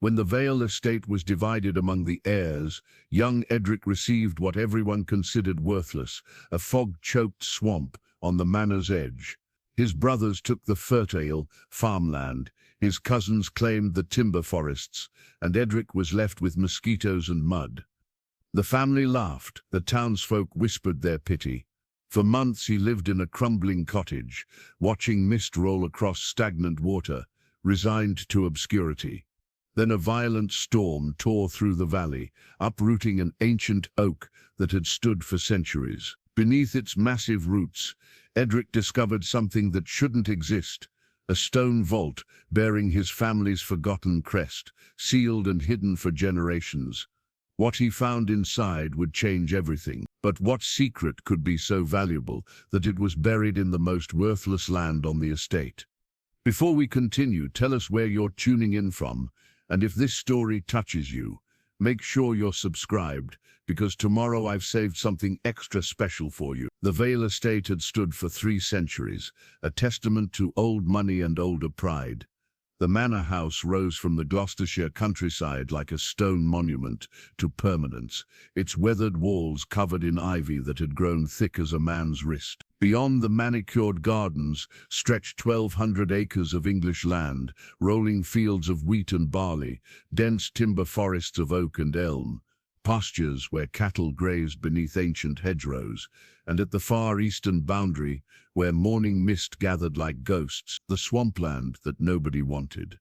When the Vale estate was divided among the heirs, young Edric received what everyone considered worthless, a fog-choked swamp on the manor's edge. His brothers took the fertile farmland, his cousins claimed the timber forests, and Edric was left with mosquitoes and mud. The family laughed, the townsfolk whispered their pity. For months he lived in a crumbling cottage, watching mist roll across stagnant water, resigned to obscurity. Then a violent storm tore through the valley, uprooting an ancient oak that had stood for centuries. Beneath its massive roots, Edric discovered something that shouldn't exist, a stone vault bearing his family's forgotten crest, sealed and hidden for generations. What he found inside would change everything, but what secret could be so valuable that it was buried in the most worthless land on the estate? Before we continue, tell us where you're tuning in from, and if this story touches you, make sure you're subscribed, because tomorrow I've saved something extra special for you. The Vale estate had stood for 3 centuries, a testament to old money and older pride. The manor house rose from the Gloucestershire countryside like a stone monument to permanence, its weathered walls covered in ivy that had grown thick as a man's wrist. Beyond the manicured gardens stretched 1,200 acres of English land, rolling fields of wheat and barley, dense timber forests of oak and elm, pastures where cattle grazed beneath ancient hedgerows, and at the far eastern boundary, where morning mist gathered like ghosts, the swampland that nobody wanted.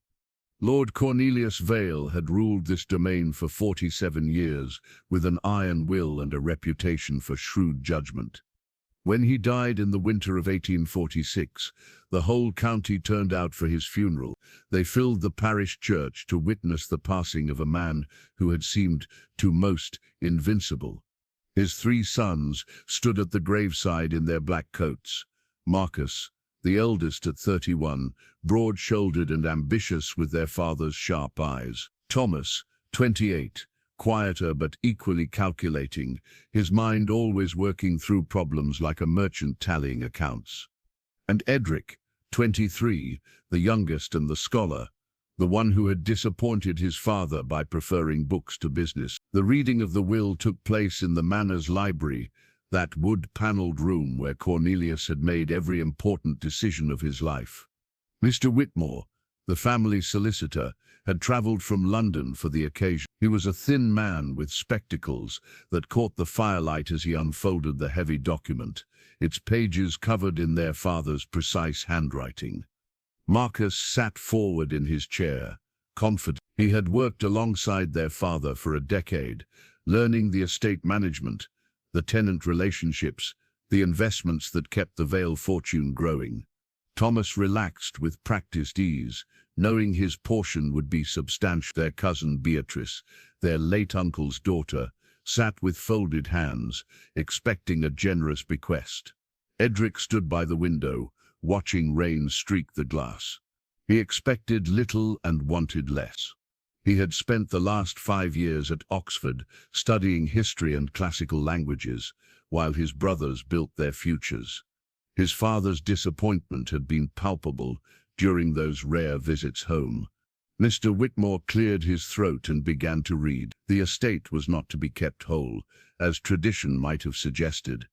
Lord Cornelius Vale had ruled this domain for 47 years, with an iron will and a reputation for shrewd judgment. When he died in the winter of 1846, the whole county turned out for his funeral. They filled the parish church to witness the passing of a man who had seemed to most invincible. His 3 sons stood at the graveside in their black coats. Marcus, the eldest at 31, broad-shouldered and ambitious with their father's sharp eyes. Thomas, 28, quieter but equally calculating, his mind always working through problems like a merchant tallying accounts. And Edric, 23, the youngest and the scholar, the one who had disappointed his father by preferring books to business. The reading of the will took place in the manor's library, that wood-panelled room where Cornelius had made every important decision of his life. Mr. Whitmore, the family solicitor, had travelled from London for the occasion. He was a thin man with spectacles that caught the firelight as he unfolded the heavy document, its pages covered in their father's precise handwriting. Marcus sat forward in his chair, confident. He had worked alongside their father for a decade, learning the estate management, the tenant relationships, the investments that kept the Vale fortune growing. Thomas relaxed with practiced ease, knowing his portion would be substantial. Their cousin Beatrice, their late uncle's daughter, sat with folded hands, expecting a generous bequest. Edric stood by the window, watching rain streak the glass. He expected little and wanted less. He had spent the last 5 years at Oxford studying history and classical languages, while his brothers built their futures. His father's disappointment had been palpable during those rare visits home. Mr. Whitmore cleared his throat and began to read. The estate was not to be kept whole, as tradition might have suggested.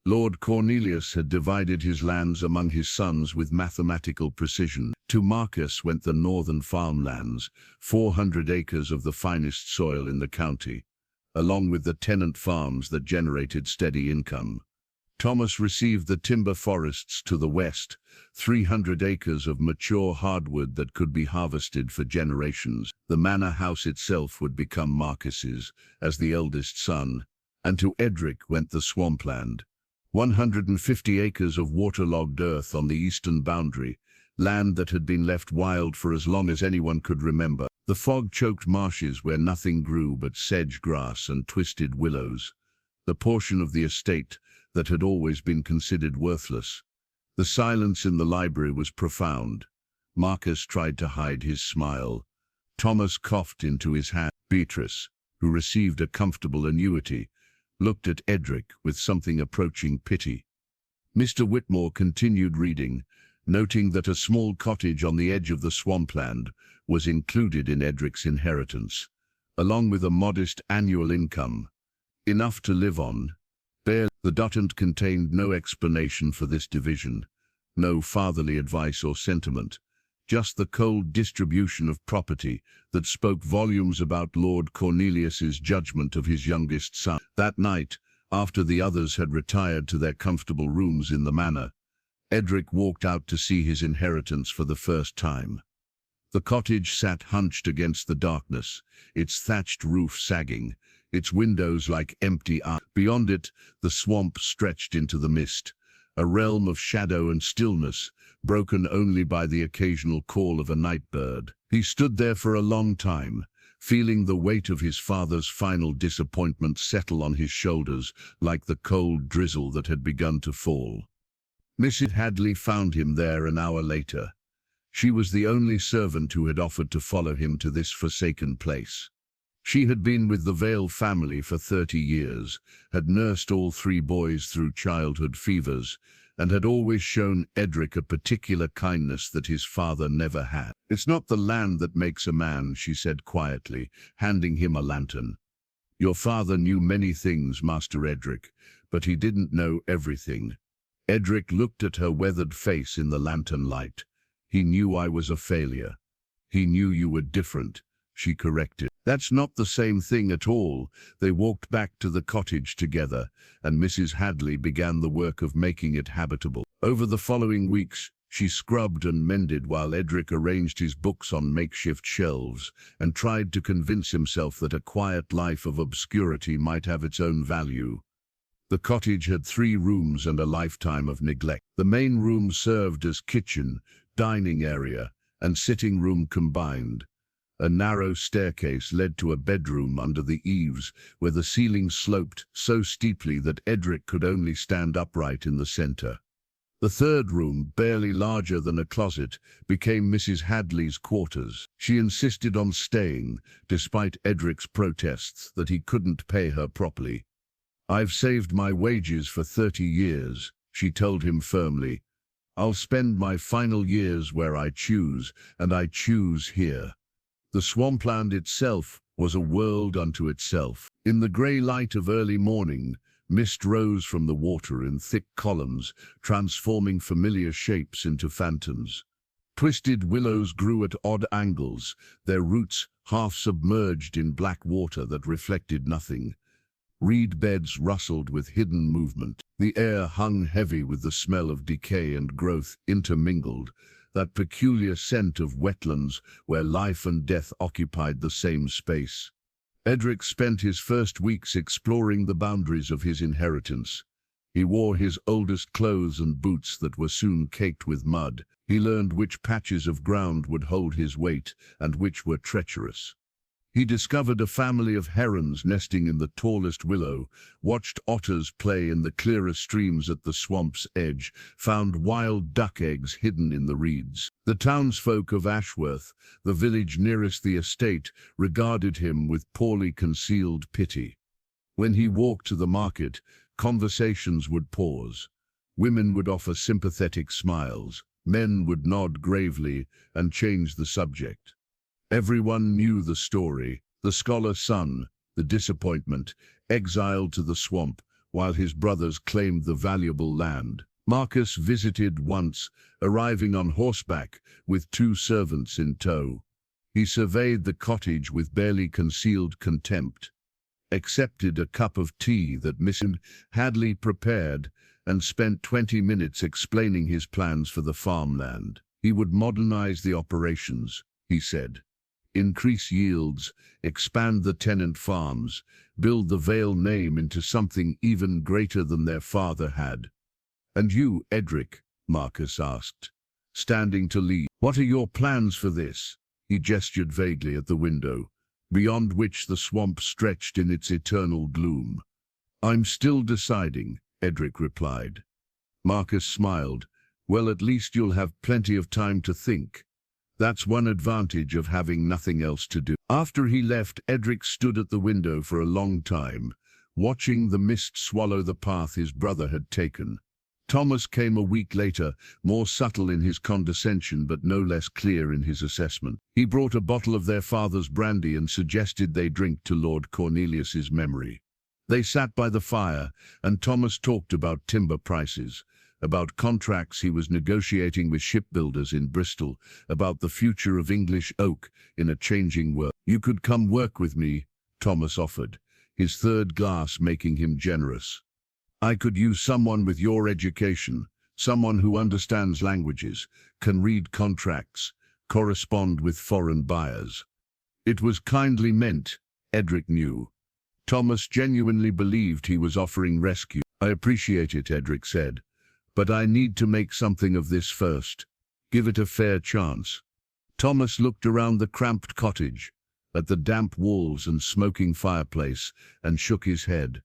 Lord Cornelius had divided his lands among his sons with mathematical precision. To Marcus went the northern farmlands, 400 acres of the finest soil in the county, along with the tenant farms that generated steady income. Thomas received the timber forests to the west, 300 acres of mature hardwood that could be harvested for generations. The manor house itself would become Marcus's, as the eldest son, and to Edric went the swampland. 150 acres of waterlogged earth on the eastern boundary, land that had been left wild for as long as anyone could remember. The fog-choked marshes where nothing grew but sedge grass and twisted willows. The portion of the estate that had always been considered worthless. The silence in the library was profound. Marcus tried to hide his smile. Thomas coughed into his hand. Beatrice, who received a comfortable annuity, looked at Edric with something approaching pity. Mr. Whitmore continued reading, noting that a small cottage on the edge of the swampland was included in Edric's inheritance, along with a modest annual income, enough to live on. The document contained no explanation for this division, no fatherly advice or sentiment, just the cold distribution of property that spoke volumes about Lord Cornelius's judgment of his youngest son. That night, after the others had retired to their comfortable rooms in the manor, Edric walked out to see his inheritance for the first time. The cottage sat hunched against the darkness, its thatched roof sagging, its windows like empty eyes. Beyond it, the swamp stretched into the mist, a realm of shadow and stillness, broken only by the occasional call of a night bird. He stood there for a long time, feeling the weight of his father's final disappointment settle on his shoulders like the cold drizzle that had begun to fall. Mrs. Hadley found him there an hour later. She was the only servant who had offered to follow him to this forsaken place. She had been with the Vale family for 30 years, had nursed all 3 boys through childhood fevers, and had always shown Edric a particular kindness that his father never had. "It's not the land that makes a man," she said quietly, handing him a lantern. "Your father knew many things, Master Edric, but he didn't know everything." Edric looked at her weathered face in the lantern light. "He knew I was a failure. He knew you were different," she corrected. "That's not the same thing at all." They walked back to the cottage together, and Mrs. Hadley began the work of making it habitable. Over the following weeks, she scrubbed and mended while Edric arranged his books on makeshift shelves and tried to convince himself that a quiet life of obscurity might have its own value. The cottage had 3 rooms and a lifetime of neglect. The main room served as kitchen, dining area, and sitting room combined. A narrow staircase led to a bedroom under the eaves, where the ceiling sloped so steeply that Edric could only stand upright in the center. The 3rd room, barely larger than a closet, became Mrs. Hadley's quarters. She insisted on staying, despite Edric's protests that he couldn't pay her properly. "I've saved my wages for 30 years, she told him firmly. "I'll spend my final years where I choose, and I choose here." The swampland itself was a world unto itself. In the grey light of early morning, mist rose from the water in thick columns, transforming familiar shapes into phantoms. Twisted willows grew at odd angles, their roots half submerged in black water that reflected nothing. Reed beds rustled with hidden movement. The air hung heavy with the smell of decay and growth intermingled, that peculiar scent of wetlands where life and death occupied the same space. Edric spent his first weeks exploring the boundaries of his inheritance. He wore his oldest clothes and boots that were soon caked with mud. He learned which patches of ground would hold his weight and which were treacherous. He discovered a family of herons nesting in the tallest willow, watched otters play in the clearer streams at the swamp's edge, found wild duck eggs hidden in the reeds. The townsfolk of Ashworth, the village nearest the estate, regarded him with poorly concealed pity. When he walked to the market, conversations would pause. Women would offer sympathetic smiles. Men would nod gravely and change the subject. Everyone knew the story: the scholar's son, the disappointment, exiled to the swamp, while his brothers claimed the valuable land. Marcus visited once, arriving on horseback with 2 servants in tow. He surveyed the cottage with barely concealed contempt, accepted a cup of tea that Mrs. Hadley prepared, and spent 20 minutes explaining his plans for the farmland. He would modernize the operations, he said. Increase yields, expand the tenant farms, build the Vale name into something even greater than their father had. "And you, Edric?" Marcus asked, standing to leave. "What are your plans for this?" He gestured vaguely at the window, beyond which the swamp stretched in its eternal gloom. "I'm still deciding," Edric replied. Marcus smiled. "Well, at least you'll have plenty of time to think. That's one advantage of having nothing else to do." After he left, Edric stood at the window for a long time, watching the mist swallow the path his brother had taken. Thomas came a week later, more subtle in his condescension but no less clear in his assessment. He brought a bottle of their father's brandy and suggested they drink to Lord Cornelius's memory. They sat by the fire, and Thomas talked about timber prices, about contracts he was negotiating with shipbuilders in Bristol, about the future of English oak in a changing world. "You could come work with me," Thomas offered, his third glass making him generous. "I could use someone with your education, someone who understands languages, can read contracts, correspond with foreign buyers." It was kindly meant, Edric knew. Thomas genuinely believed he was offering rescue. "I appreciate it," Edric said, "but I need to make something of this first. Give it a fair chance." Thomas looked around the cramped cottage, at the damp walls and smoking fireplace, and shook his head.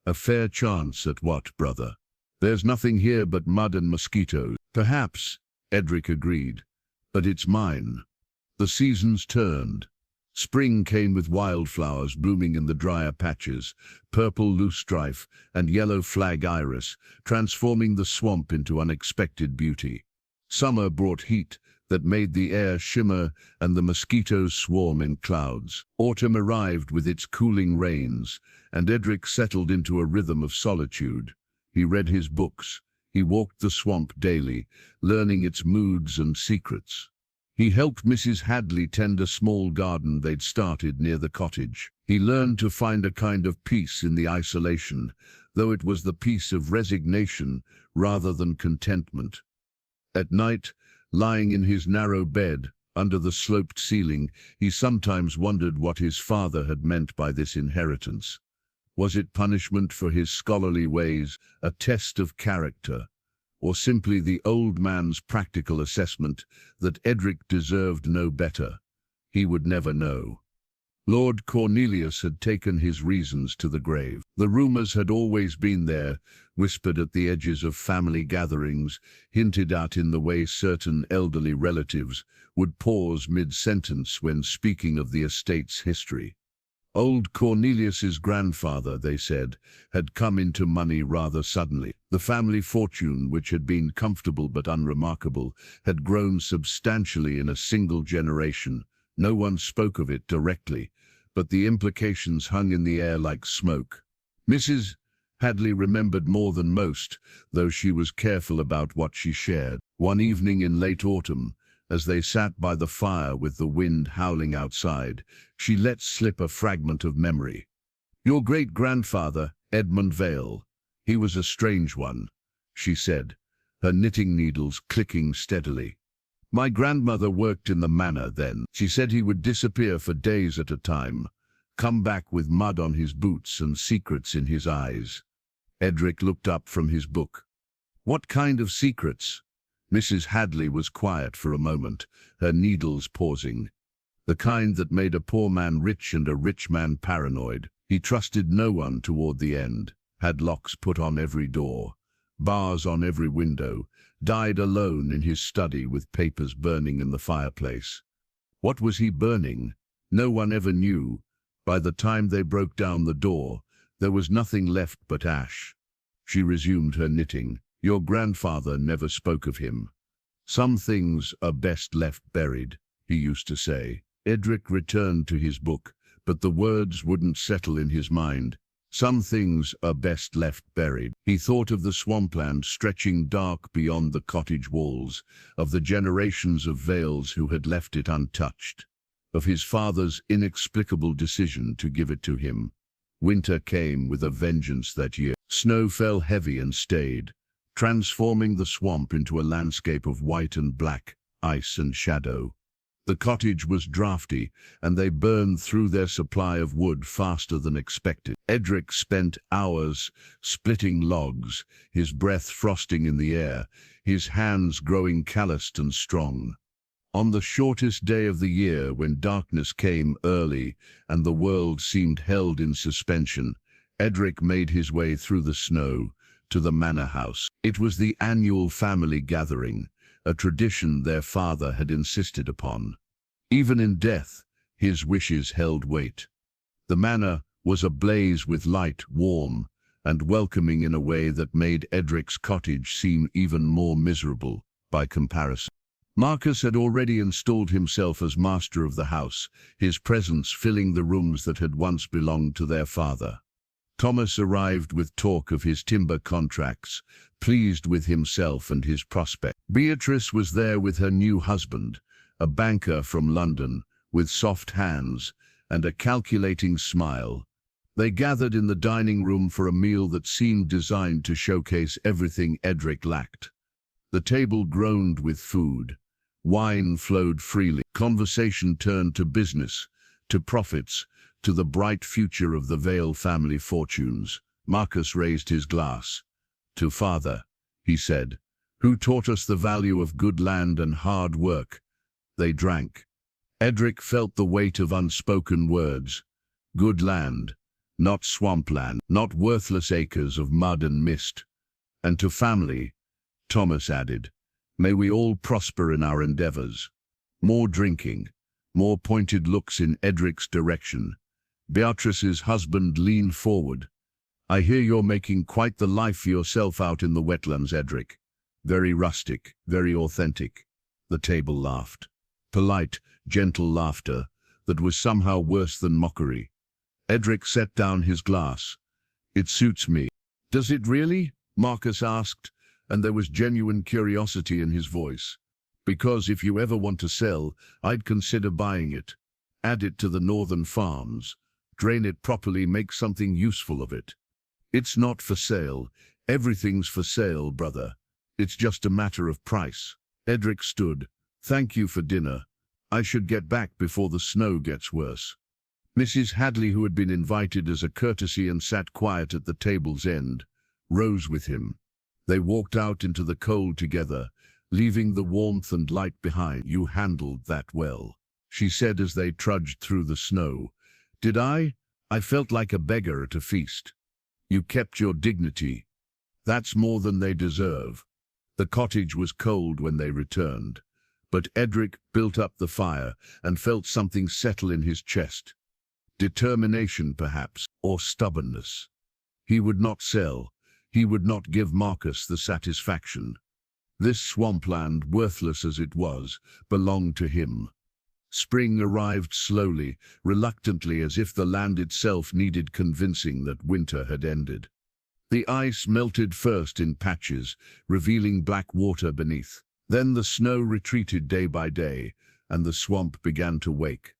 "A fair chance at what, brother? There's nothing here but mud and mosquitoes." "Perhaps," Edric agreed, "but it's mine." The seasons turned. Spring came with wildflowers blooming in the drier patches, purple loosestrife and yellow flag iris, transforming the swamp into unexpected beauty. Summer brought heat that made the air shimmer and the mosquitoes swarm in clouds. Autumn arrived with its cooling rains, and Edric settled into a rhythm of solitude. He read his books. He walked the swamp daily, learning its moods and secrets. He helped Mrs. Hadley tend a small garden they'd started near the cottage. He learned to find a kind of peace in the isolation, though it was the peace of resignation rather than contentment. At night, lying in his narrow bed, under the sloped ceiling, he sometimes wondered what his father had meant by this inheritance. Was it punishment for his scholarly ways, a test of character, or simply the old man's practical assessment that Edric deserved no better? He would never know. Lord Cornelius had taken his reasons to the grave. The rumours had always been there, whispered at the edges of family gatherings, hinted at in the way certain elderly relatives would pause mid-sentence when speaking of the estate's history. Old Cornelius's grandfather, they said, had come into money rather suddenly. The family fortune, which had been comfortable but unremarkable, had grown substantially in a single generation. No one spoke of it directly, but the implications hung in the air like smoke. Mrs. Hadley remembered more than most, though she was careful about what she shared. One evening in late autumn, as they sat by the fire with the wind howling outside, she let slip a fragment of memory. "Your great-grandfather, Edmund Vale. He was a strange one," she said, her knitting needles clicking steadily. "My grandmother worked in the manor then. She said he would disappear for days at a time, come back with mud on his boots and secrets in his eyes." Edric looked up from his book. "What kind of secrets?" Mrs. Hadley was quiet for a moment, her needles pausing. "The kind that made a poor man rich and a rich man paranoid. He trusted no one toward the end, had locks put on every door, bars on every window, died alone in his study with papers burning in the fireplace. What was he burning? No one ever knew. By the time they broke down the door, there was nothing left but ash." She resumed her knitting. "Your grandfather never spoke of him. Some things are best left buried, he used to say." Edric returned to his book, but the words wouldn't settle in his mind. Some things are best left buried. He thought of the swampland stretching dark beyond the cottage walls, of the generations of Vales who had left it untouched, of his father's inexplicable decision to give it to him. Winter came with a vengeance that year. Snow fell heavy and stayed, transforming the swamp into a landscape of white and black, ice and shadow. The cottage was draughty, and they burned through their supply of wood faster than expected. Edric spent hours splitting logs, his breath frosting in the air, his hands growing calloused and strong. On the shortest day of the year, when darkness came early and the world seemed held in suspension, Edric made his way through the snow to the manor house. It was the annual family gathering, a tradition their father had insisted upon. Even in death, his wishes held weight. The manor was ablaze with light, warm, and welcoming in a way that made Edric's cottage seem even more miserable by comparison. Marcus had already installed himself as master of the house, his presence filling the rooms that had once belonged to their father. Thomas arrived with talk of his timber contracts, pleased with himself and his prospect. Beatrice was there with her new husband, a banker from London, with soft hands and a calculating smile. They gathered in the dining room for a meal that seemed designed to showcase everything Edric lacked. The table groaned with food. Wine flowed freely. Conversation turned to business, to profits, to the bright future of the Vale family fortunes. Marcus raised his glass. "To father," he said, "who taught us the value of good land and hard work." They drank. Edric felt the weight of unspoken words. Good land, not swampland, not worthless acres of mud and mist. And to family, Thomas added, "May we all prosper in our endeavors." More drinking, more pointed looks in Edric's direction. Beatrice's husband leaned forward. "I hear you're making quite the life for yourself out in the wetlands, Edric. Very rustic, very authentic." The table laughed. Polite, gentle laughter that was somehow worse than mockery. Edric set down his glass. "It suits me." "Does it really?" Marcus asked, and there was genuine curiosity in his voice. "Because if you ever want to sell, I'd consider buying it. Add it to the northern farms. Drain it properly, make something useful of it. It's not for sale. Everything's for sale, brother. It's just a matter of price." Edric stood. "Thank you for dinner. I should get back before the snow gets worse." Mrs. Hadley, who had been invited as a courtesy and sat quiet at the table's end, rose with him. They walked out into the cold together, leaving the warmth and light behind. "You handled that well," she said as they trudged through the snow. "Did I? I felt like a beggar at a feast." "You kept your dignity. That's more than they deserve." The cottage was cold when they returned, but Edric built up the fire and felt something settle in his chest. Determination, perhaps, or stubbornness. He would not sell. He would not give Marcus the satisfaction. This swampland, worthless as it was, belonged to him. Spring arrived slowly, reluctantly, as if the land itself needed convincing that winter had ended. The ice melted first in patches, revealing black water beneath. Then the snow retreated day by day, and the swamp began to wake.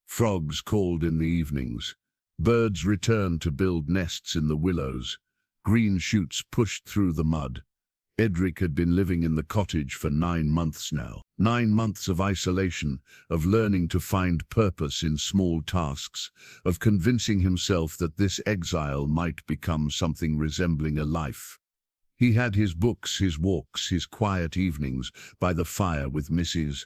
Frogs called in the evenings. Birds returned to build nests in the willows. Green shoots pushed through the mud. Edric had been living in the cottage for 9 months now. 9 months of isolation, of learning to find purpose in small tasks, of convincing himself that this exile might become something resembling a life. He had his books, his walks, his quiet evenings by the fire with Mrs.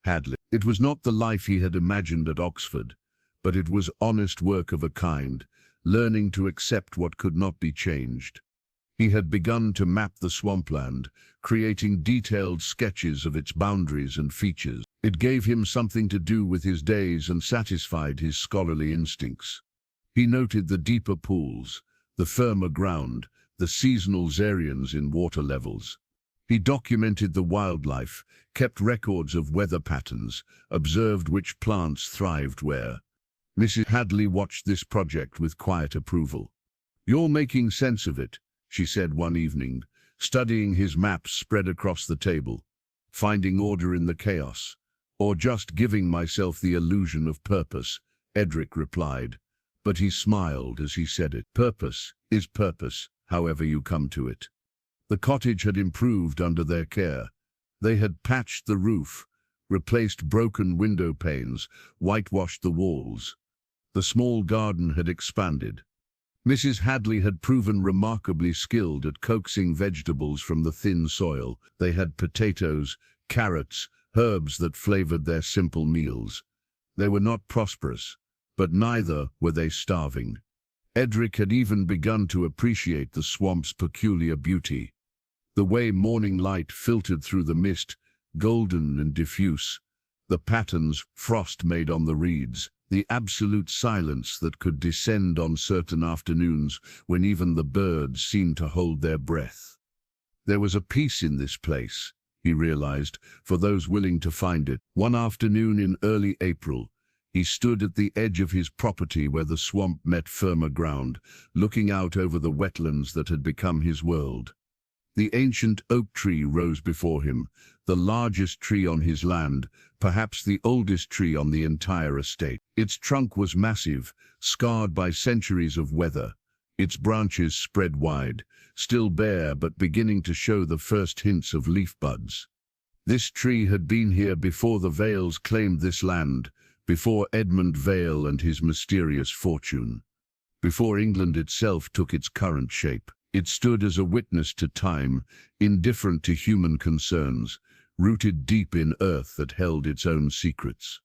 Hadley. It was not the life he had imagined at Oxford, but it was honest work of a kind, learning to accept what could not be changed. He had begun to map the swampland, creating detailed sketches of its boundaries and features. It gave him something to do with his days and satisfied his scholarly instincts. He noted the deeper pools, the firmer ground, the seasonal variations in water levels. He documented the wildlife, kept records of weather patterns, observed which plants thrived where. Mrs. Hadley watched this project with quiet approval. "You're making sense of it," she said one evening, studying his maps spread across the table. "Finding order in the chaos, or just giving myself the illusion of purpose," Edric replied, but he smiled as he said it. "Purpose is purpose, however you come to it." The cottage had improved under their care. They had patched the roof, replaced broken window panes, whitewashed the walls. The small garden had expanded. Mrs. Hadley had proven remarkably skilled at coaxing vegetables from the thin soil. They had potatoes, carrots, herbs that flavored their simple meals. They were not prosperous, but neither were they starving. Edric had even begun to appreciate the swamp's peculiar beauty. The way morning light filtered through the mist, golden and diffuse. The patterns frost made on the reeds, the absolute silence that could descend on certain afternoons when even the birds seemed to hold their breath. There was a peace in this place, he realized, for those willing to find it. One afternoon in early April, he stood at the edge of his property where the swamp met firmer ground, looking out over the wetlands that had become his world. The ancient oak tree rose before him, the largest tree on his land, perhaps the oldest tree on the entire estate. Its trunk was massive, scarred by centuries of weather, its branches spread wide, still bare but beginning to show the first hints of leaf buds. This tree had been here before the Vales claimed this land, before Edmund Vale and his mysterious fortune, before England itself took its current shape. It stood as a witness to time, indifferent to human concerns, rooted deep in earth that held its own secrets.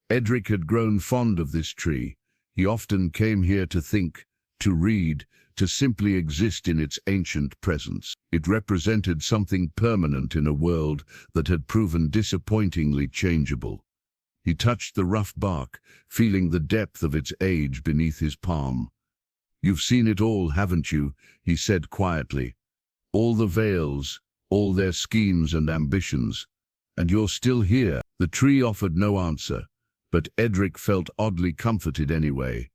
Edric had grown fond of this tree. He often came here to think, to read, to simply exist in its ancient presence. It represented something permanent in a world that had proven disappointingly changeable. He touched the rough bark, feeling the depth of its age beneath his palm. "You've seen it all, haven't you?" he said quietly. "All the Vales, all their schemes and ambitions. And you're still here." The tree offered no answer, but Edric felt oddly comforted anyway.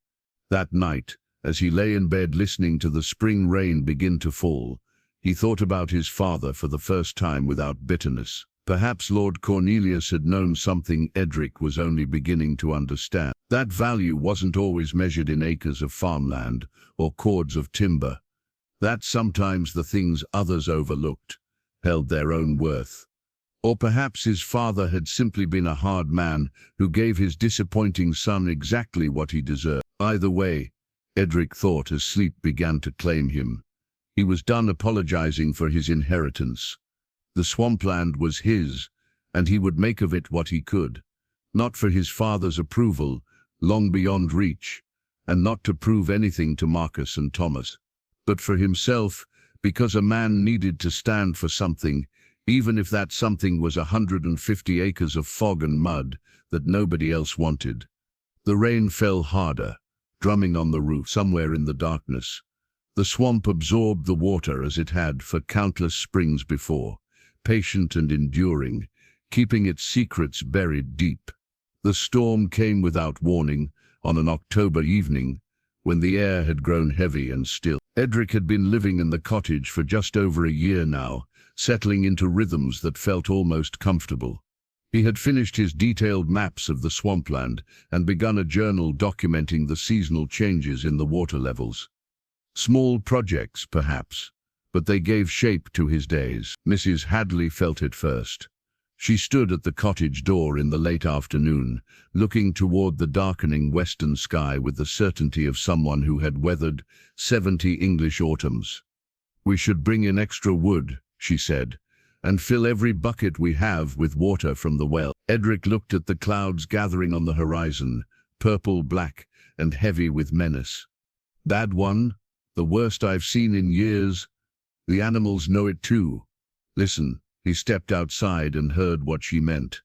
That night, as he lay in bed listening to the spring rain begin to fall, he thought about his father for the first time without bitterness. Perhaps Lord Cornelius had known something Edric was only beginning to understand. That value wasn't always measured in acres of farmland or cords of timber. That sometimes the things others overlooked held their own worth. Or perhaps his father had simply been a hard man who gave his disappointing son exactly what he deserved. Either way, Edric thought as sleep began to claim him. He was done apologizing for his inheritance. The swampland was his, and he would make of it what he could. Not for his father's approval, long beyond reach, and not to prove anything to Marcus and Thomas, but for himself, because a man needed to stand for something, even if that something was 150 acres of fog and mud that nobody else wanted. The rain fell harder, drumming on the roof somewhere in the darkness. The swamp absorbed the water as it had for countless springs before, patient and enduring, keeping its secrets buried deep. The storm came without warning on an October evening, when the air had grown heavy and still. Edric had been living in the cottage for just over a year now, settling into rhythms that felt almost comfortable. He had finished his detailed maps of the swampland and begun a journal documenting the seasonal changes in the water levels. Small projects, perhaps, but they gave shape to his days. Mrs. Hadley felt it first. She stood at the cottage door in the late afternoon, looking toward the darkening western sky with the certainty of someone who had weathered 70 English autumns. "We should bring in extra wood," she said, "and fill every bucket we have with water from the well." Edric looked at the clouds gathering on the horizon, purple, black, and heavy with menace. "Bad one? The worst I've seen in years. The animals know it too. Listen." He stepped outside and heard what she meant.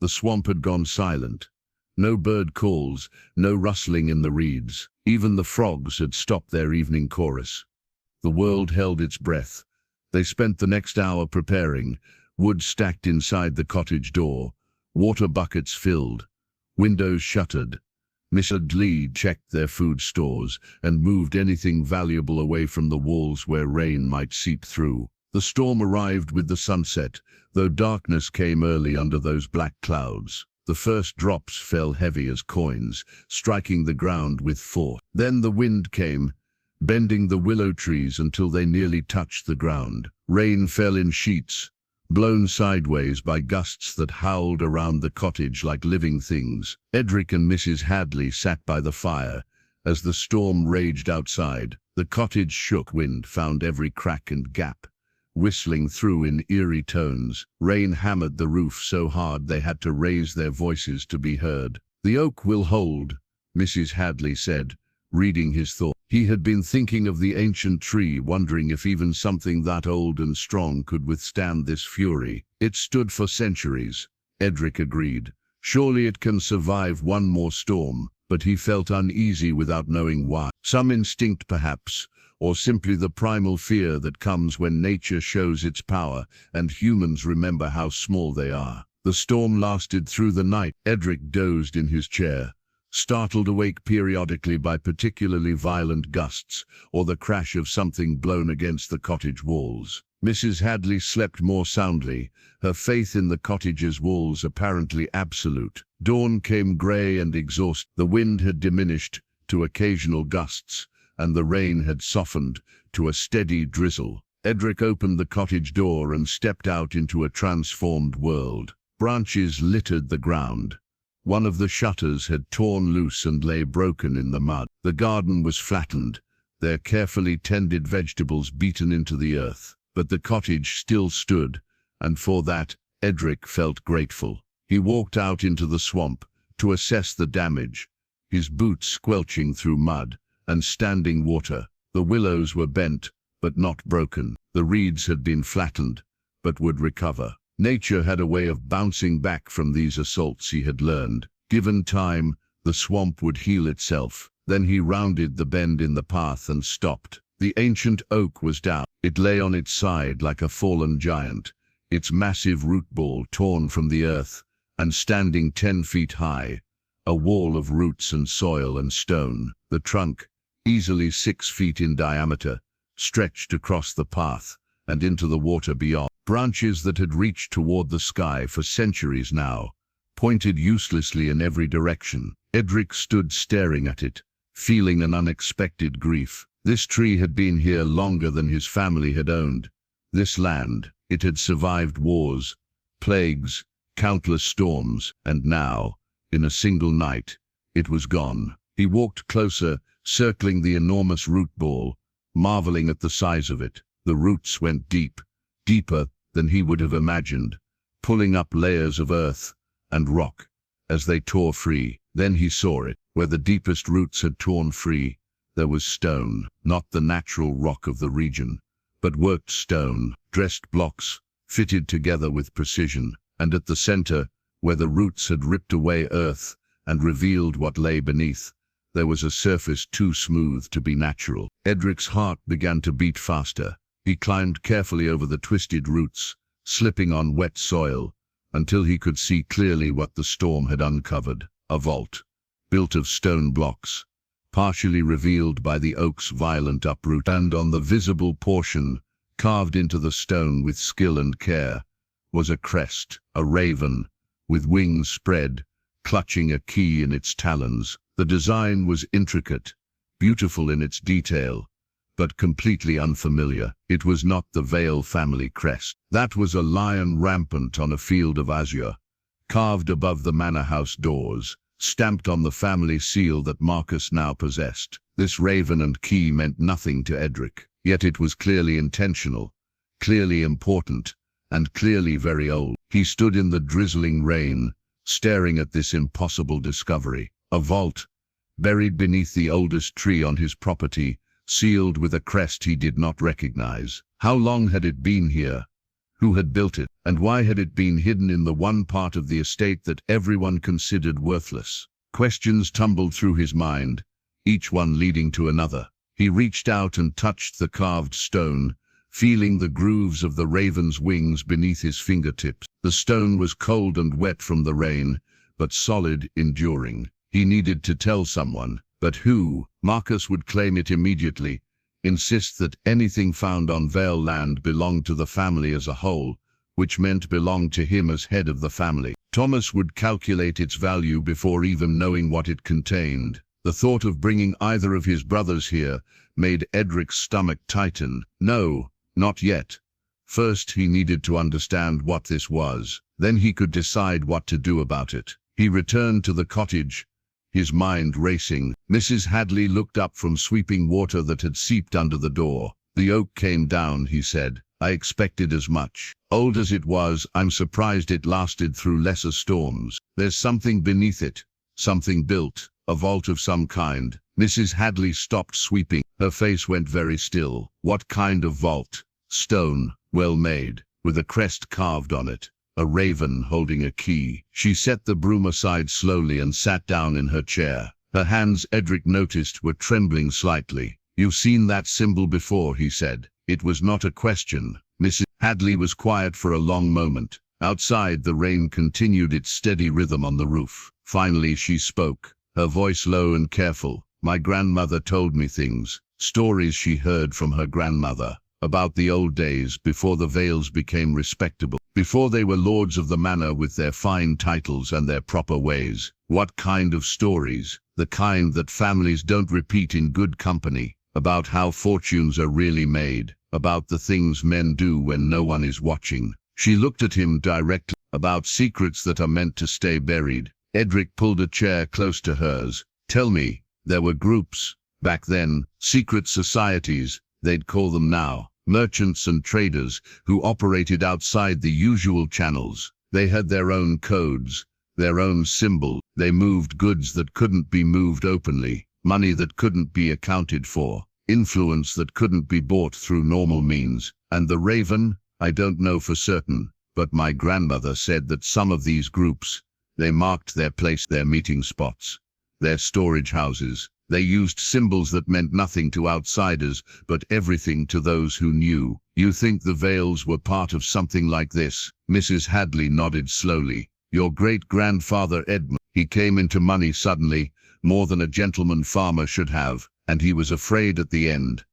The swamp had gone silent. No bird calls, no rustling in the reeds. Even the frogs had stopped their evening chorus. The world held its breath. They spent the next hour preparing, wood stacked inside the cottage door, water buckets filled, windows shuttered. Mr. Lee checked their food stores and moved anything valuable away from the walls where rain might seep through. The storm arrived with the sunset, though darkness came early under those black clouds. The first drops fell heavy as coins, striking the ground with force. Then the wind came, bending the willow trees until they nearly touched the ground. Rain fell in sheets, blown sideways by gusts that howled around the cottage like living things. Edric and Mrs. Hadley sat by the fire as the storm raged outside. The cottage shook. Wind found every crack and gap, whistling through in eerie tones. Rain hammered the roof so hard they had to raise their voices to be heard. "The oak will hold," Mrs. Hadley said, reading his thought. He had been thinking of the ancient tree, wondering if even something that old and strong could withstand this fury. "It stood for centuries," Edric agreed, Surely it can survive one more storm, but he felt uneasy without knowing why. Some instinct perhaps, or simply the primal fear that comes when nature shows its power and humans remember how small they are. The storm lasted through the night. Edric dozed in his chair, startled awake periodically by particularly violent gusts or the crash of something blown against the cottage walls. Mrs. Hadley slept more soundly, her faith in the cottage's walls apparently absolute. Dawn came grey and exhausted. The wind had diminished to occasional gusts, and the rain had softened to a steady drizzle. Edric opened the cottage door and stepped out into a transformed world. Branches littered the ground. One of the shutters had torn loose and lay broken in the mud. The garden was flattened, their carefully tended vegetables beaten into the earth. But the cottage still stood, and for that, Edric felt grateful. He walked out into the swamp to assess the damage, his boots squelching through mud and standing water. The willows were bent, but not broken. The reeds had been flattened, but would recover. Nature had a way of bouncing back from these assaults, he had learned. Given time, the swamp would heal itself. Then he rounded the bend in the path and stopped. The ancient oak was down. It lay on its side like a fallen giant, its massive root ball torn from the earth, and standing 10 feet high, a wall of roots and soil and stone. The trunk, easily 6 feet in diameter, stretched across the path and into the water beyond. Branches that had reached toward the sky for centuries now pointed uselessly in every direction. Edric stood staring at it, feeling an unexpected grief. This tree had been here longer than his family had owned. This land, it had survived wars, plagues, countless storms, and now, in a single night, it was gone. He walked closer, circling the enormous root ball, marveling at the size of it. The roots went deep, deeper than he would have imagined, pulling up layers of earth and rock as they tore free. Then he saw it. Where the deepest roots had torn free, there was stone, not the natural rock of the region, but worked stone, dressed blocks, fitted together with precision. And at the center, where the roots had ripped away earth and revealed what lay beneath, there was a surface too smooth to be natural. Edric's heart began to beat faster. He climbed carefully over the twisted roots, slipping on wet soil, until he could see clearly what the storm had uncovered. A vault, built of stone blocks, partially revealed by the oak's violent uproot, and on the visible portion, carved into the stone with skill and care, was a crest, a raven, with wings spread, clutching a key in its talons. The design was intricate, beautiful in its detail, but completely unfamiliar. It was not the Vale family crest. That was a lion rampant on a field of azure, carved above the manor house doors, stamped on the family seal that Marcus now possessed. This raven and key meant nothing to Edric, yet it was clearly intentional, clearly important, and clearly very old. He stood in the drizzling rain, staring at this impossible discovery. A vault, buried beneath the oldest tree on his property, sealed with a crest he did not recognize. How long had it been here? Who had built it? And why had it been hidden in the one part of the estate that everyone considered worthless? Questions tumbled through his mind, each one leading to another. He reached out and touched the carved stone, feeling the grooves of the raven's wings beneath his fingertips. The stone was cold and wet from the rain, but solid, enduring. He needed to tell someone, but who? Marcus would claim it immediately, insist that anything found on Vale land belonged to the family as a whole, which meant belonged to him as head of the family. Thomas would calculate its value before even knowing what it contained. The thought of bringing either of his brothers here made Edric's stomach tighten. No, not yet. First he needed to understand what this was. Then he could decide what to do about it. He returned to the cottage, his mind racing. Mrs. Hadley looked up from sweeping water that had seeped under the door. The oak came down, he said. I expected as much. Old as it was, I'm surprised it lasted through lesser storms. There's something beneath it, something built, a vault of some kind. Mrs. Hadley stopped sweeping. Her face went very still. What kind of vault? Stone, well made, with a crest carved on it. a raven holding a key. She set the broom aside slowly and sat down in her chair. Her hands, Edric noticed, were trembling slightly. "You've seen that symbol before," he said. It was not a question. Mrs. Hadley was quiet for a long moment. Outside, the rain continued its steady rhythm on the roof. Finally, she spoke, her voice low and careful. "My grandmother told me things, stories she heard from her grandmother, about the old days before the Vales became respectable, before they were lords of the manor with their fine titles and their proper ways." "What kind of stories?" "The kind that families don't repeat in good company, about how fortunes are really made, about the things men do when no one is watching." She looked at him directly. "About secrets that are meant to stay buried." Edric pulled a chair close to hers. "Tell me." "There were groups, back then, secret societies, they'd call them now, merchants and traders, who operated outside the usual channels. They had their own codes, their own symbol. They moved goods that couldn't be moved openly, money that couldn't be accounted for, influence that couldn't be bought through normal means. And the raven? I don't know for certain, but my grandmother said that some of these groups, they marked their place, their meeting spots, their storage houses. They used symbols that meant nothing to outsiders, but everything to those who knew." "You think the Vales were part of something like this?" Mrs. Hadley nodded slowly. "Your great-grandfather Edmund, he came into money suddenly, more than a gentleman farmer should have, and he was afraid at the end.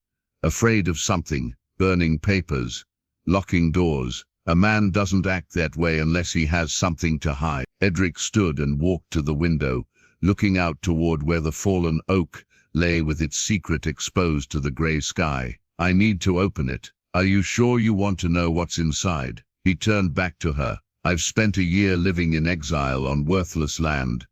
Afraid of something, burning papers, locking doors. A man doesn't act that way unless he has something to hide." Edric stood and walked to the window, looking out toward where the fallen oak lay with its secret exposed to the grey sky. "I need to open it. Are you sure you want to know what's inside?" He turned back to her. "I've spent a year living in exile on worthless land,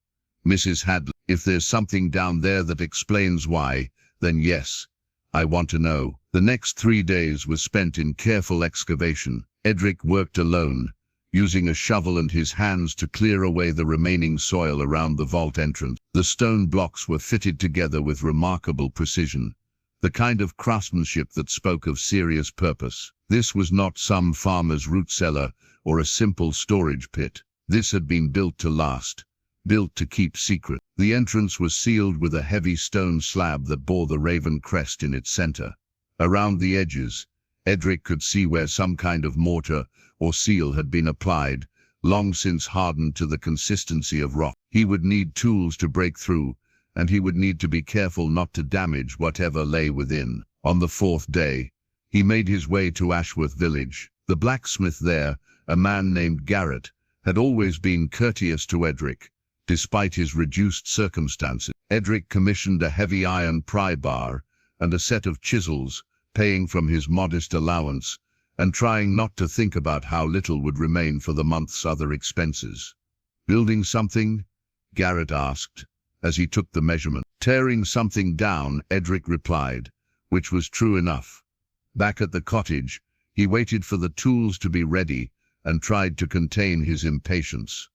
Mrs. Hadley. If there's something down there that explains why, then yes, I want to know." The next 3 days were spent in careful excavation. Edric worked alone, using a shovel and his hands to clear away the remaining soil around the vault entrance. The stone blocks were fitted together with remarkable precision, the kind of craftsmanship that spoke of serious purpose. This was not some farmer's root cellar or a simple storage pit. This had been built to last, built to keep secret. The entrance was sealed with a heavy stone slab that bore the raven crest in its center. Around the edges, Edric could see where some kind of mortar or seal had been applied, long since hardened to the consistency of rock. He would need tools to break through, and he would need to be careful not to damage whatever lay within. On the 4th day, he made his way to Ashworth village. The blacksmith there, a man named Garrett, had always been courteous to Edric, despite his reduced circumstances. Edric commissioned a heavy iron pry bar and a set of chisels, paying from his modest allowance, and trying not to think about how little would remain for the month's other expenses. "Building something?" Garrett asked, as he took the measurement. "Tearing something down," Edric replied, which was true enough. Back at the cottage, he waited for the tools to be ready and tried to contain his impatience.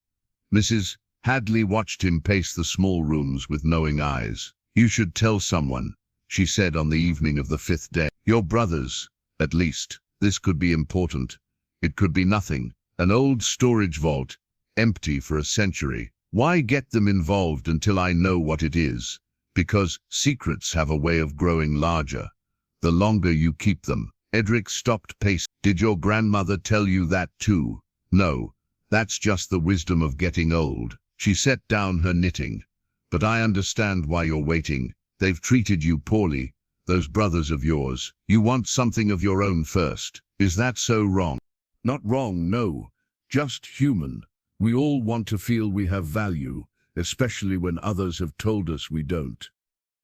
Mrs. Hadley watched him pace the small rooms with knowing eyes. "You should tell someone," she said on the evening of the 5th day. "Your brothers, at least. This could be important. It could be nothing. An old storage vault, empty for a century. Why get them involved until I know what it is? Because secrets have a way of growing larger, the longer you keep them." Edric stopped pacing. "Did your grandmother tell you that too?" "No, that's just the wisdom of getting old." She set down her knitting. "But I understand why you're waiting. They've treated you poorly, those brothers of yours. You want something of your own first. Is that so wrong?" "Not wrong, no. Just human. We all want to feel we have value, especially when others have told us we don't."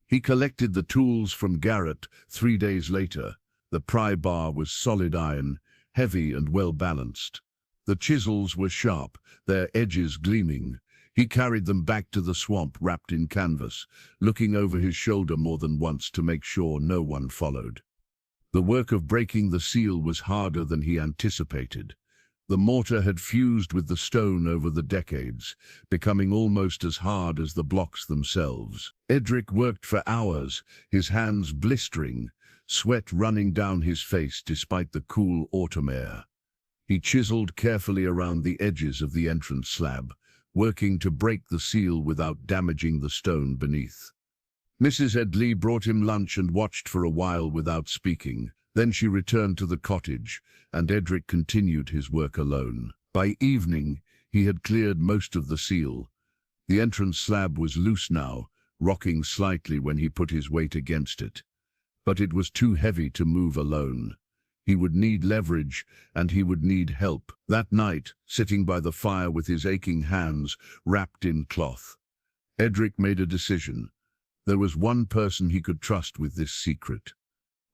He collected the tools from Garrett 3 days later. The pry bar was solid iron, heavy and well-balanced. The chisels were sharp, their edges gleaming. He carried them back to the swamp wrapped in canvas, looking over his shoulder more than once to make sure no one followed. The work of breaking the seal was harder than he anticipated. The mortar had fused with the stone over the decades, becoming almost as hard as the blocks themselves. Edric worked for hours, his hands blistering, sweat running down his face despite the cool autumn air. He chiseled carefully around the edges of the entrance slab, working to break the seal without damaging the stone beneath. Mrs. Edley brought him lunch and watched for a while without speaking. Then she returned to the cottage, and Edric continued his work alone. By evening, he had cleared most of the seal. The entrance slab was loose now, rocking slightly when he put his weight against it. But it was too heavy to move alone. He would need leverage, and he would need help. That night, sitting by the fire with his aching hands wrapped in cloth, Edric made a decision. There was one person he could trust with this secret.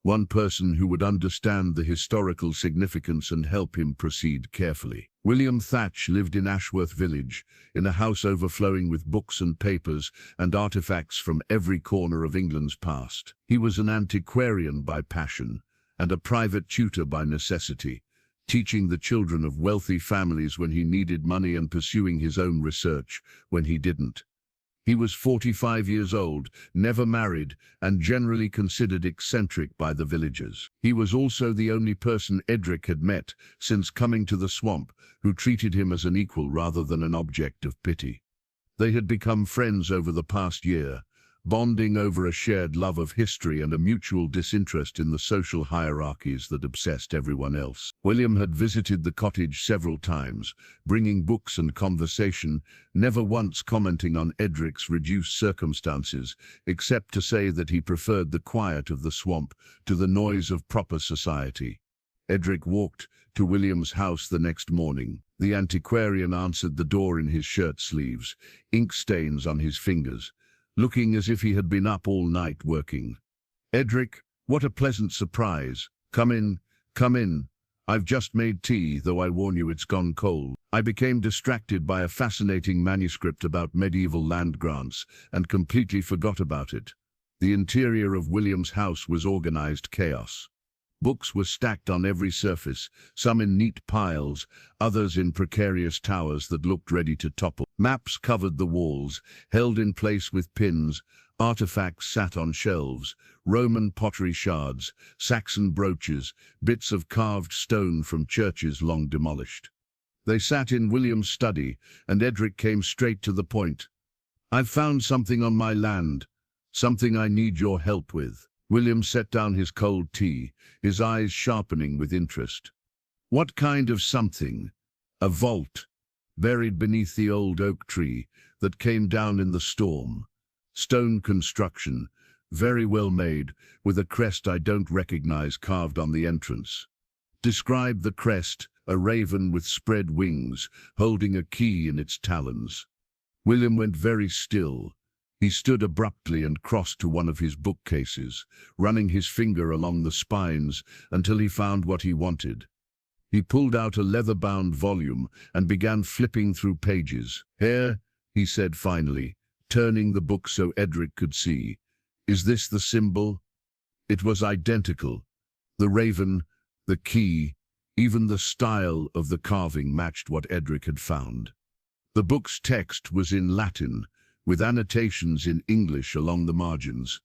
One person who would understand the historical significance and help him proceed carefully. William Thatch lived in Ashworth Village, in a house overflowing with books and papers and artifacts from every corner of England's past. He was an antiquarian by passion and a private tutor by necessity, teaching the children of wealthy families when he needed money and pursuing his own research when he didn't. He was 45 years old, never married, and generally considered eccentric by the villagers. He was also the only person Edric had met since coming to the swamp who treated him as an equal rather than an object of pity. They had become friends over the past year, bonding over a shared love of history and a mutual disinterest in the social hierarchies that obsessed everyone else. William had visited the cottage several times, bringing books and conversation, never once commenting on Edric's reduced circumstances, except to say that he preferred the quiet of the swamp to the noise of proper society. Edric walked to William's house the next morning. The antiquarian answered the door in his shirt sleeves, ink stains on his fingers, looking as if he had been up all night working. "Edric, what a pleasant surprise. Come in, come in. I've just made tea, though I warn you it's gone cold." I became distracted by a fascinating manuscript about medieval land grants and completely forgot about it. The interior of William's house was organized chaos. Books were stacked on every surface, some in neat piles, others in precarious towers that looked ready to topple. Maps covered the walls, held in place with pins. Artifacts sat on shelves, Roman pottery shards, Saxon brooches, bits of carved stone from churches long demolished. They sat in William's study, and Edric came straight to the point. "I've found something on my land, something I need your help with." William set down his cold tea, his eyes sharpening with interest. "What kind of something?" "A vault, buried beneath the old oak tree that came down in the storm. Stone construction, very well made, with a crest I don't recognize carved on the entrance." "Describe the crest." "A raven with spread wings, holding a key in its talons." William went very still. He stood abruptly and crossed to one of his bookcases, running his finger along the spines until he found what he wanted. He pulled out a leather-bound volume and began flipping through pages. "Here," he said finally, turning the book so Edric could see. "Is this the symbol?" It was identical. The raven, the key, even the style of the carving matched what Edric had found. The book's text was in Latin, with annotations in English along the margins.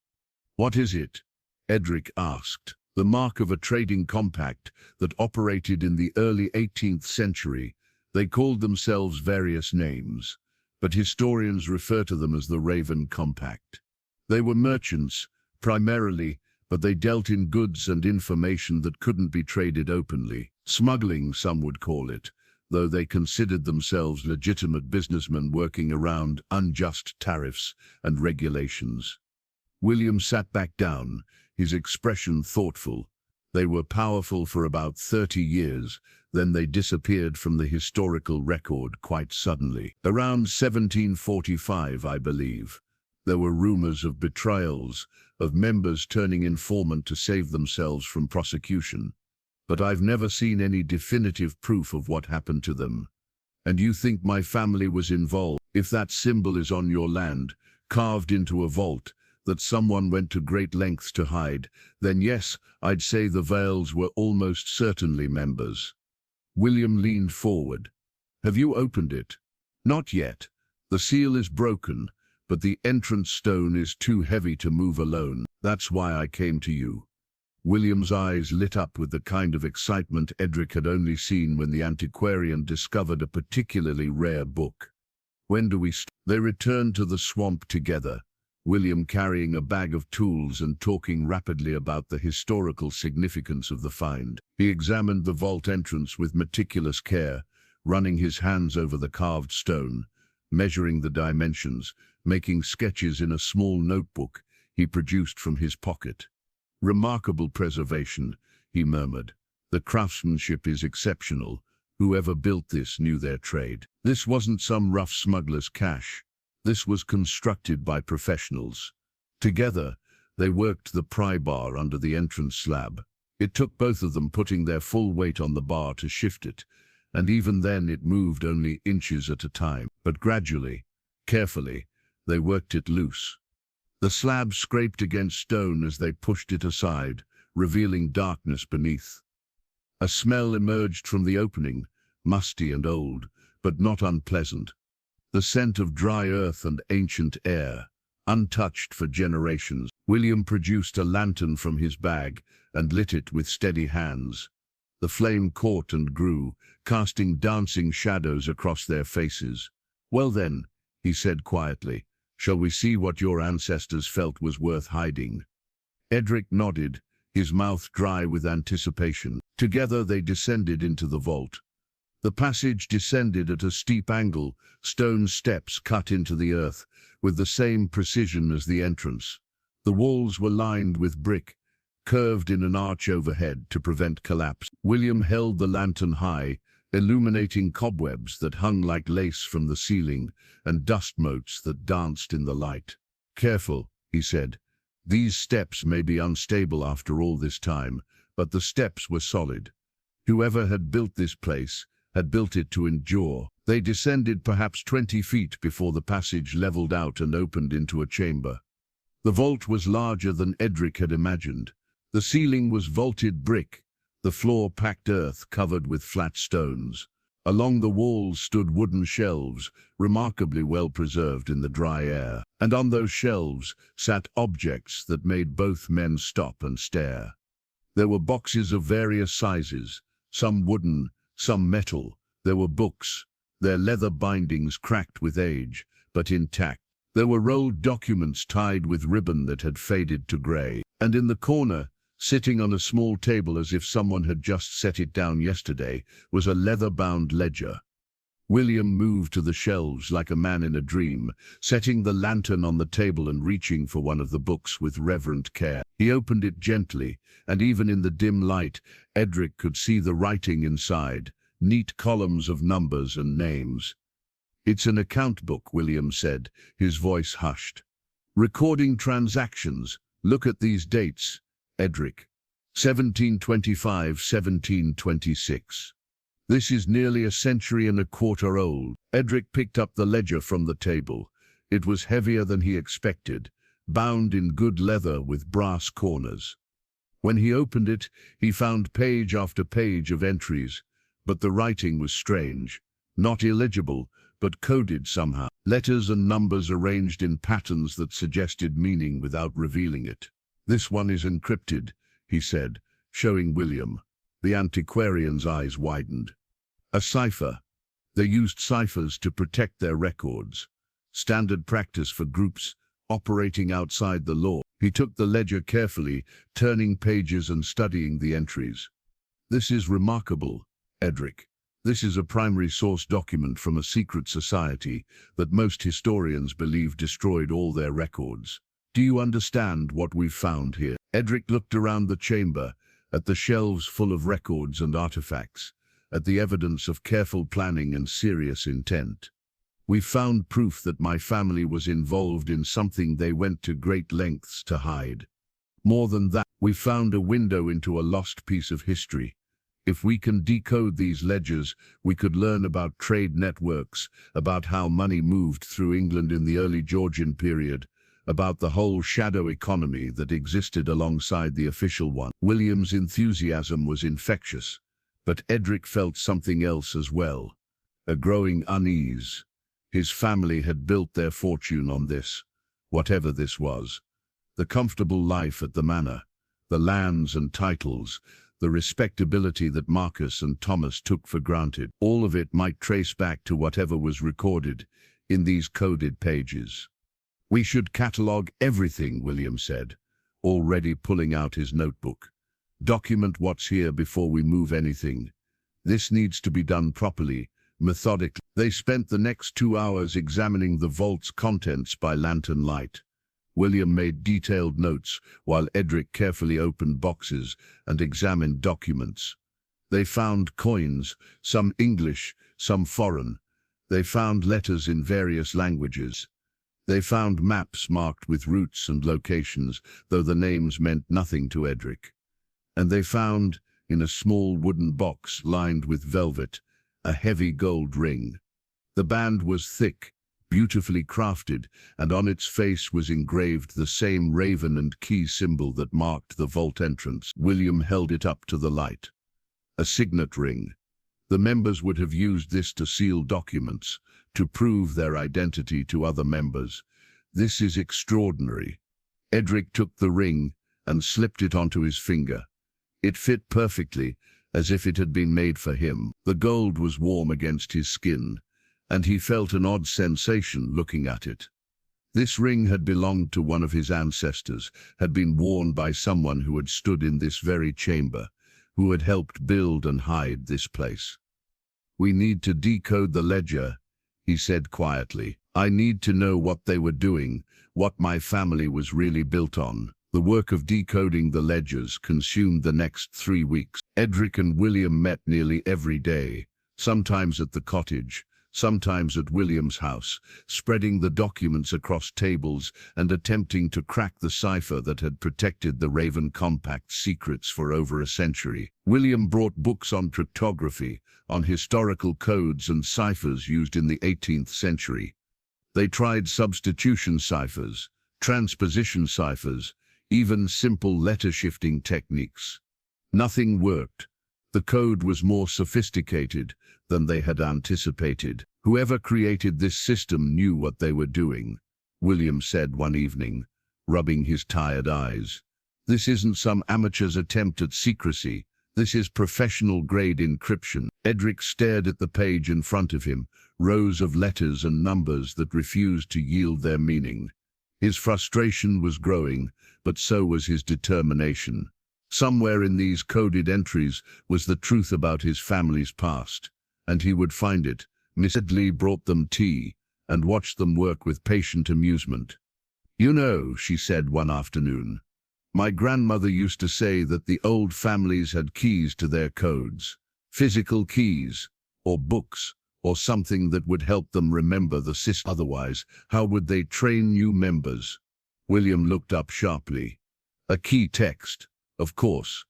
"What is it?" Edric asked. "The mark of a trading compact that operated in the early 18th century. They called themselves various names, but historians refer to them as the Raven Compact. They were merchants, primarily, but they dealt in goods and information that couldn't be traded openly. Smuggling, some would call it, though they considered themselves legitimate businessmen working around unjust tariffs and regulations." William sat back down, his expression thoughtful. "They were powerful for about 30 years, then they disappeared from the historical record quite suddenly. Around 1745, I believe. There were rumors of betrayals, of members turning informant to save themselves from prosecution. But I've never seen any definitive proof of what happened to them. And you think my family was involved? If that symbol is on your land, carved into a vault, that someone went to great lengths to hide, then yes, I'd say the Vales were almost certainly members." William leaned forward. "Have you opened it?" "Not yet. The seal is broken, but the entrance stone is too heavy to move alone. That's why I came to you." William's eyes lit up with the kind of excitement Edric had only seen when the antiquarian discovered a particularly rare book. "When do we start?" They returned to the swamp together, William carrying a bag of tools and talking rapidly about the historical significance of the find. He examined the vault entrance with meticulous care, running his hands over the carved stone, measuring the dimensions, making sketches in a small notebook he produced from his pocket. "Remarkable preservation," he murmured. "The craftsmanship is exceptional. Whoever built this knew their trade. This wasn't some rough smuggler's cache. This was constructed by professionals." Together, they worked the pry bar under the entrance slab. It took both of them putting their full weight on the bar to shift it, and even then it moved only inches at a time. But gradually, carefully, they worked it loose. The slab scraped against stone as they pushed it aside, revealing darkness beneath. A smell emerged from the opening, musty and old, but not unpleasant. The scent of dry earth and ancient air, untouched for generations. William produced a lantern from his bag and lit it with steady hands. The flame caught and grew, casting dancing shadows across their faces. "Well then," he said quietly, "shall we see what your ancestors felt was worth hiding?" Edric nodded, his mouth dry with anticipation. Together they descended into the vault. The passage descended at a steep angle, stone steps cut into the earth, with the same precision as the entrance. The walls were lined with brick, curved in an arch overhead to prevent collapse. William held the lantern high, illuminating cobwebs that hung like lace from the ceiling and dust motes that danced in the light. "Careful," he said. "These steps may be unstable after all this time, but the steps were solid. Whoever had built this place had built it to endure." They descended perhaps 20 feet before the passage leveled out and opened into a chamber. The vault was larger than Edric had imagined. The ceiling was vaulted brick, the floor packed earth covered with flat stones. Along the walls stood wooden shelves, remarkably well preserved in the dry air. And on those shelves sat objects that made both men stop and stare. There were boxes of various sizes, some wooden, some metal. There were books, their leather bindings cracked with age, but intact. There were rolled documents tied with ribbon that had faded to grey. And in the corner, sitting on a small table as if someone had just set it down yesterday, was a leather-bound ledger. William moved to the shelves like a man in a dream, setting the lantern on the table and reaching for one of the books with reverent care. He opened it gently, and even in the dim light, Edric could see the writing inside, neat columns of numbers and names. "It's an account book," William said, his voice hushed. "Recording transactions. Look at these dates, Edric. 1725, 1726. This is nearly a century and a quarter old." Edric picked up the ledger from the table. It was heavier than he expected, bound in good leather with brass corners. When he opened it, he found page after page of entries, but the writing was strange, not illegible, but coded somehow. Letters and numbers arranged in patterns that suggested meaning without revealing it. "This one is encrypted," he said, showing William. The antiquarian's eyes widened. "A cipher. They used ciphers to protect their records. Standard practice for groups operating outside the law." He took the ledger carefully, turning pages and studying the entries. "This is remarkable, Edric. This is a primary source document from a secret society that most historians believe destroyed all their records. Do you understand what we've found here?" Edric looked around the chamber, at the shelves full of records and artifacts, at the evidence of careful planning and serious intent. "We found proof that my family was involved in something they went to great lengths to hide. More than that, we found a window into a lost piece of history. If we can decode these ledgers, we could learn about trade networks, about how money moved through England in the early Georgian period, about the whole shadow economy that existed alongside the official one." William's enthusiasm was infectious, but Edric felt something else as well, a growing unease. His family had built their fortune on this, whatever this was. The comfortable life at the manor, the lands and titles, the respectability that Marcus and Thomas took for granted. All of it might trace back to whatever was recorded in these coded pages. "We should catalogue everything," William said, already pulling out his notebook. "Document what's here before we move anything. This needs to be done properly, methodically." They spent the next 2 hours examining the vault's contents by lantern light. William made detailed notes, while Edric carefully opened boxes and examined documents. They found coins, some English, some foreign. They found letters in various languages. They found maps marked with routes and locations, though the names meant nothing to Edric. And they found, in a small wooden box lined with velvet, a heavy gold ring. The band was thick, beautifully crafted, and on its face was engraved the same raven and key symbol that marked the vault entrance. William held it up to the light. A signet ring. The members would have used this to seal documents, to prove their identity to other members. "This is extraordinary." Edric took the ring and slipped it onto his finger. It fit perfectly, as if it had been made for him. The gold was warm against his skin, and he felt an odd sensation looking at it. This ring had belonged to one of his ancestors, had been worn by someone who had stood in this very chamber, who had helped build and hide this place. "We need to decode the ledger," he said quietly. "I need to know what they were doing, what my family was really built on." The work of decoding the ledgers consumed the next 3 weeks. Edric and William met nearly every day, sometimes at the cottage, sometimes at William's house, spreading the documents across tables and attempting to crack the cipher that had protected the Raven Compact's secrets for over a century. William brought books on cryptography, on historical codes and ciphers used in the 18th century. They tried substitution ciphers, transposition ciphers, even simple letter-shifting techniques. Nothing worked. The code was more sophisticated than they had anticipated. "Whoever created this system knew what they were doing," William said one evening, rubbing his tired eyes. "This isn't some amateur's attempt at secrecy. This is professional-grade encryption." Edric stared at the page in front of him, rows of letters and numbers that refused to yield their meaning. His frustration was growing, but so was his determination. Somewhere in these coded entries was the truth about his family's past, and he would find it. Miss Edley brought them tea and watched them work with patient amusement. "You know," she said one afternoon, "my grandmother used to say that the old families had keys to their codes, physical keys, or books, or something that would help them remember the system. Otherwise, how would they train new members?" William looked up sharply. "A key text, of course.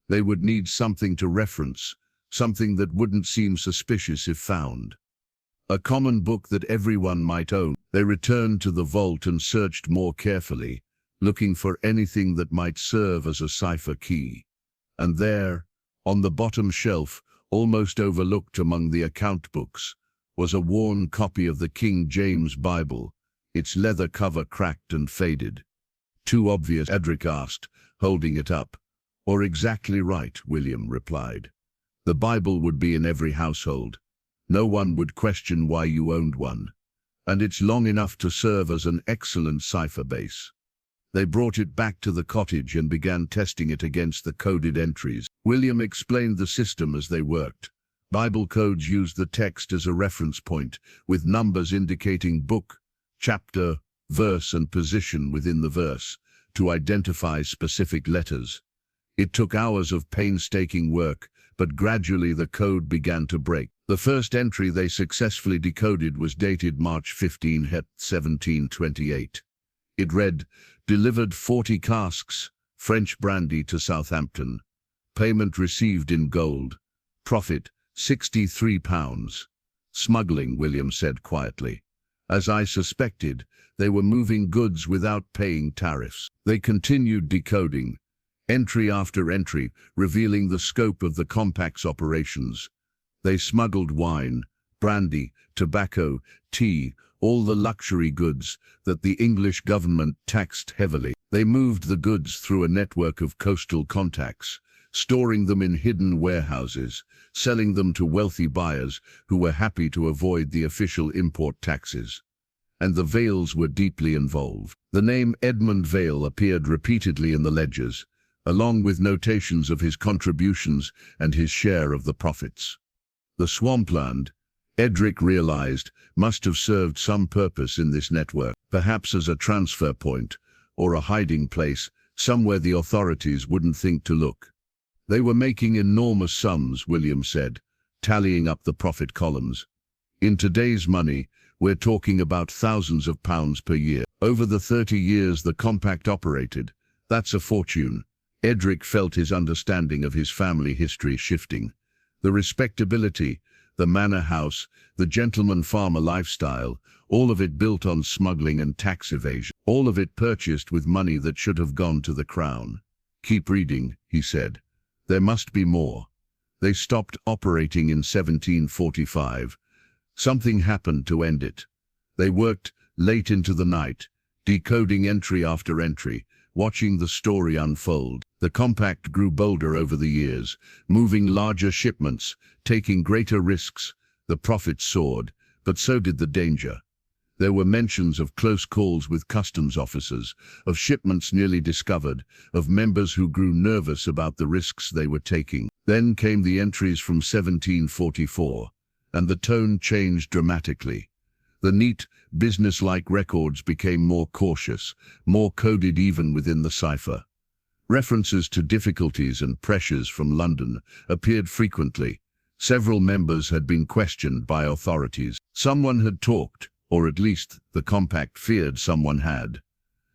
They would need something to reference, something that wouldn't seem suspicious if found. A common book that everyone might own." They returned to the vault and searched more carefully, looking for anything that might serve as a cipher key. And there, on the bottom shelf, almost overlooked among the account books, was a worn copy of the King James Bible, its leather cover cracked and faded. "Too obvious?" Edric asked, holding it up. "Or exactly right," William replied. "The Bible would be in every household. No one would question why you owned one. And it's long enough to serve as an excellent cipher base." They brought it back to the cottage and began testing it against the coded entries. William explained the system as they worked. Bible codes used the text as a reference point, with numbers indicating book, chapter, verse and position within the verse, to identify specific letters. It took hours of painstaking work, but gradually the code began to break. The first entry they successfully decoded was dated March 15, 1728. It read, "Delivered 40 casks, French brandy to Southampton. Payment received in gold. Profit, £63. Smuggling," William said quietly. "As I suspected, they were moving goods without paying tariffs." They continued decoding, entry after entry, revealing the scope of the compact's operations. They smuggled wine, brandy, tobacco, tea, all the luxury goods that the English government taxed heavily. They moved the goods through a network of coastal contacts, storing them in hidden warehouses, selling them to wealthy buyers who were happy to avoid the official import taxes. And the Vales were deeply involved. The name Edmund Vale appeared repeatedly in the ledgers, along with notations of his contributions and his share of the profits. The swampland, Edric realized, must have served some purpose in this network, perhaps as a transfer point or a hiding place, somewhere the authorities wouldn't think to look. They were making enormous sums, William said, tallying up the profit columns. In today's money, we're talking about thousands of pounds per year. Over the 30 years the compact operated, that's a fortune. Edric felt his understanding of his family history shifting. The respectability, the manor house, the gentleman farmer lifestyle, all of it built on smuggling and tax evasion. All of it purchased with money that should have gone to the crown. Keep reading, he said. There must be more. They stopped operating in 1745. Something happened to end it. They worked late into the night, decoding entry after entry, watching the story unfold. The compact grew bolder over the years, moving larger shipments, taking greater risks. The profits soared, but so did the danger. There were mentions of close calls with customs officers, of shipments nearly discovered, of members who grew nervous about the risks they were taking. Then came the entries from 1744. And the tone changed dramatically. The neat, business-like records became more cautious, more coded even within the cipher. References to difficulties and pressures from London appeared frequently. Several members had been questioned by authorities. Someone had talked, or at least the compact feared someone had.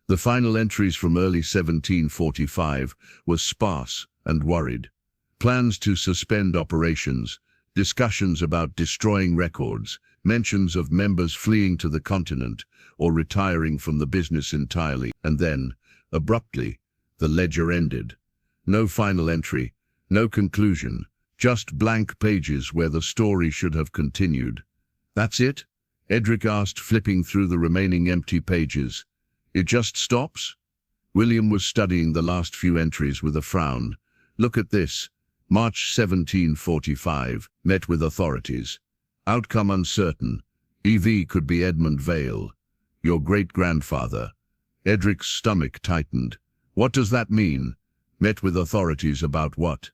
The final entries from early 1745 were sparse and worried. Plans to suspend operations, discussions about destroying records, mentions of members fleeing to the continent or retiring from the business entirely. And then, abruptly, the ledger ended. No final entry, no conclusion, just blank pages where the story should have continued. That's it? Edric asked, flipping through the remaining empty pages. It just stops? William was studying the last few entries with a frown. Look at this. March 1745, met with authorities. Outcome uncertain. EV could be Edmund Vale, your great-grandfather. Edric's stomach tightened. What does that mean? Met with authorities about what?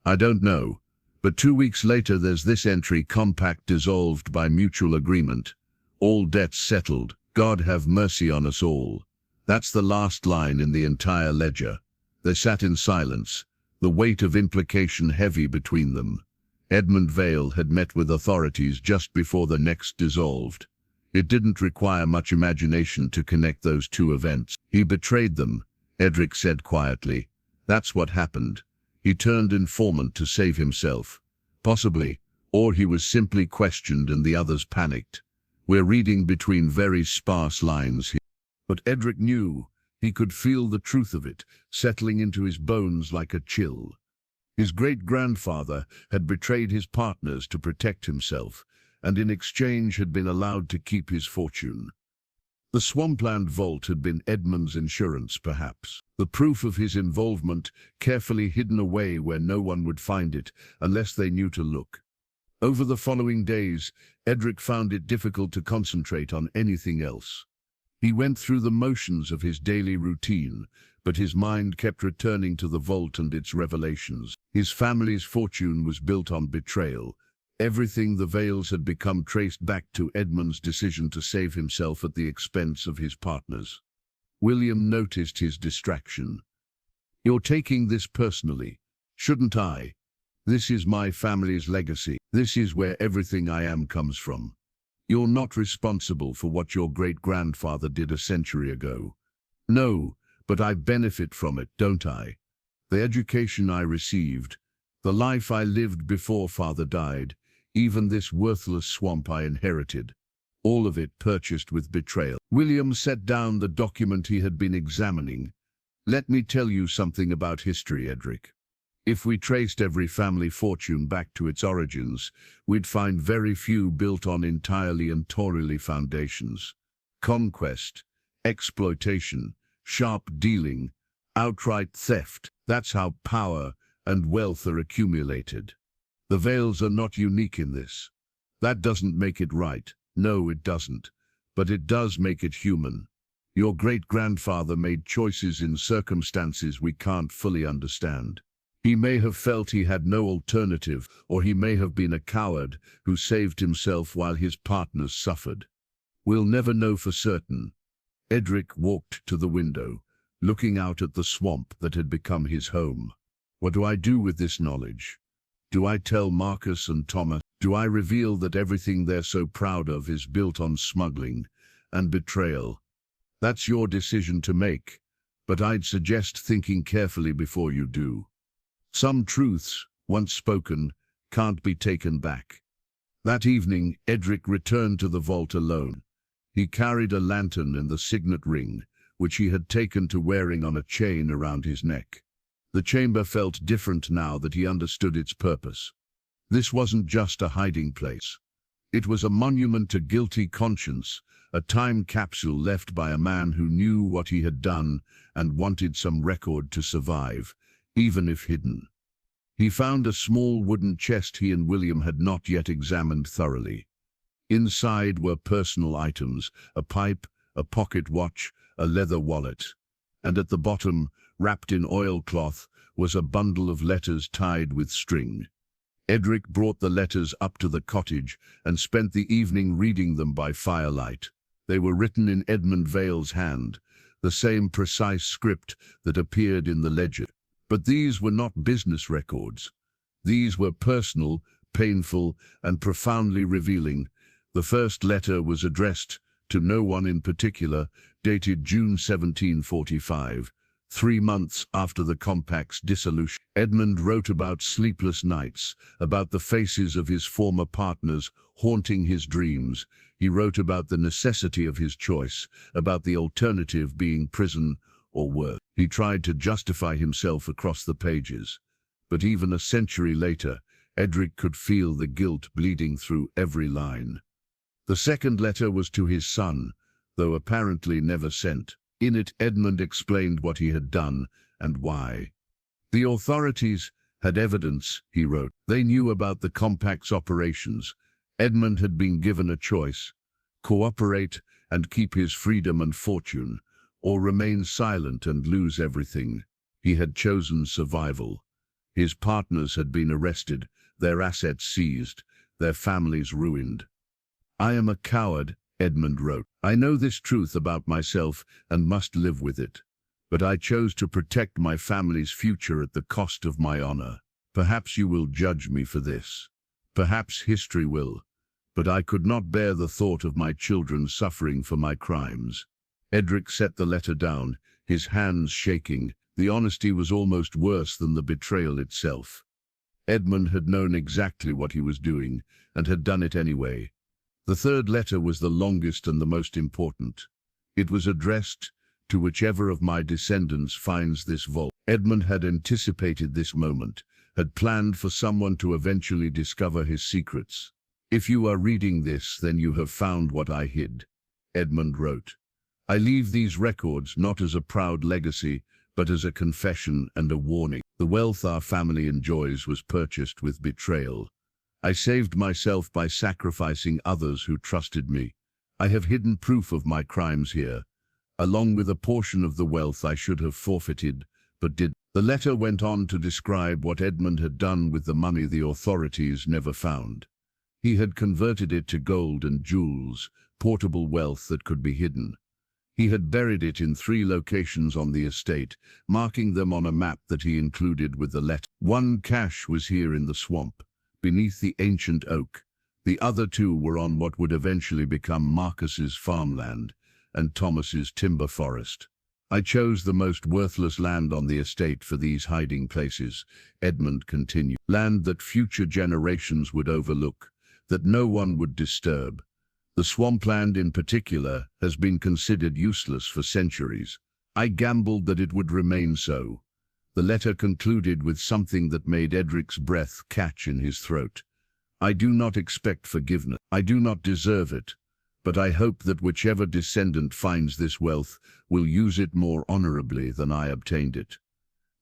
I don't know. But 2 weeks later there's this entry: compact dissolved by mutual agreement. All debts settled. God have mercy on us all. That's the last line in the entire ledger. They sat in silence, the weight of implication heavy between them. Edmund Vale had met with authorities just before the next dissolved. It didn't require much imagination to connect those two events. He betrayed them, Edric said quietly. That's what happened. He turned informant to save himself. Possibly, or he was simply questioned and the others panicked. We're reading between very sparse lines here. But Edric knew. He could feel the truth of it, settling into his bones like a chill. His great-grandfather had betrayed his partners to protect himself, and in exchange had been allowed to keep his fortune. The swampland vault had been Edmund's insurance, perhaps. The proof of his involvement carefully hidden away where no one would find it, unless they knew to look. Over the following days, Edric found it difficult to concentrate on anything else. He went through the motions of his daily routine, but his mind kept returning to the vault and its revelations. His family's fortune was built on betrayal. Everything the Vales had become traced back to Edmund's decision to save himself at the expense of his partners. William noticed his distraction. You're taking this personally. Shouldn't I? This is my family's legacy. This is where everything I am comes from. You're not responsible for what your great-grandfather did a century ago. No, but I benefit from it, don't I? The education I received, the life I lived before father died, even this worthless swamp I inherited. All of it purchased with betrayal. William set down the document he had been examining. Let me tell you something about history, Edric. If we traced every family fortune back to its origins, we'd find very few built on entirely and entirely foundations. Conquest, exploitation, sharp dealing, outright theft. That's how power and wealth are accumulated. The Vales are not unique in this. That doesn't make it right. No, it doesn't. But it does make it human. Your great-grandfather made choices in circumstances we can't fully understand. He may have felt he had no alternative, or he may have been a coward who saved himself while his partners suffered. We'll never know for certain. Edric walked to the window, looking out at the swamp that had become his home. What do I do with this knowledge? Do I tell Marcus and Thomas? Do I reveal that everything they're so proud of is built on smuggling and betrayal? That's your decision to make, but I'd suggest thinking carefully before you do. Some truths, once spoken, can't be taken back. That evening, Edric returned to the vault alone. He carried a lantern and the signet ring, which he had taken to wearing on a chain around his neck. The chamber felt different now that he understood its purpose. This wasn't just a hiding place. It was a monument to guilty conscience, a time capsule left by a man who knew what he had done and wanted some record to survive, even if hidden. He found a small wooden chest he and William had not yet examined thoroughly. Inside were personal items, a pipe, a pocket watch, a leather wallet. And at the bottom, wrapped in oilcloth, was a bundle of letters tied with string. Edric brought the letters up to the cottage and spent the evening reading them by firelight. They were written in Edmund Vale's hand, the same precise script that appeared in the ledger. But these were not business records. These were personal, painful, and profoundly revealing. The first letter was addressed to no one in particular, dated June 1745, 3 months after the compact's dissolution. Edmund wrote about sleepless nights, about the faces of his former partners haunting his dreams. He wrote about the necessity of his choice, about the alternative being prison or worse. He tried to justify himself across the pages. But even a century later, Edric could feel the guilt bleeding through every line. The second letter was to his son, though apparently never sent. In it, Edmund explained what he had done and why. The authorities had evidence, he wrote. They knew about the compact's operations. Edmund had been given a choice: cooperate and keep his freedom and fortune, or remain silent and lose everything. He had chosen survival. His partners had been arrested, their assets seized, their families ruined. I am a coward, Edmund wrote. I know this truth about myself and must live with it. But I chose to protect my family's future at the cost of my honor. Perhaps you will judge me for this. Perhaps history will. But I could not bear the thought of my children suffering for my crimes. Edric set the letter down, his hands shaking. The honesty was almost worse than the betrayal itself. Edmund had known exactly what he was doing, and had done it anyway. The third letter was the longest and the most important. It was addressed to whichever of my descendants finds this vault. Edmund had anticipated this moment, had planned for someone to eventually discover his secrets. If you are reading this, then you have found what I hid, Edmund wrote. I leave these records not as a proud legacy, but as a confession and a warning. The wealth our family enjoys was purchased with betrayal. I saved myself by sacrificing others who trusted me. I have hidden proof of my crimes here, along with a portion of the wealth I should have forfeited, but did. The letter went on to describe what Edmund had done with the money the authorities never found. He had converted it to gold and jewels, portable wealth that could be hidden. He had buried it in 3 locations on the estate, marking them on a map that he included with the letter. One cache was here in the swamp, beneath the ancient oak. The other 2 were on what would eventually become Marcus's farmland and Thomas's timber forest. I chose the most worthless land on the estate for these hiding places, Edmund continued. Land that future generations would overlook, that no one would disturb. The swampland in particular has been considered useless for centuries. I gambled that it would remain so. The letter concluded with something that made Edric's breath catch in his throat. I do not expect forgiveness. I do not deserve it. but I hope that whichever descendant finds this wealth will use it more honorably than I obtained it.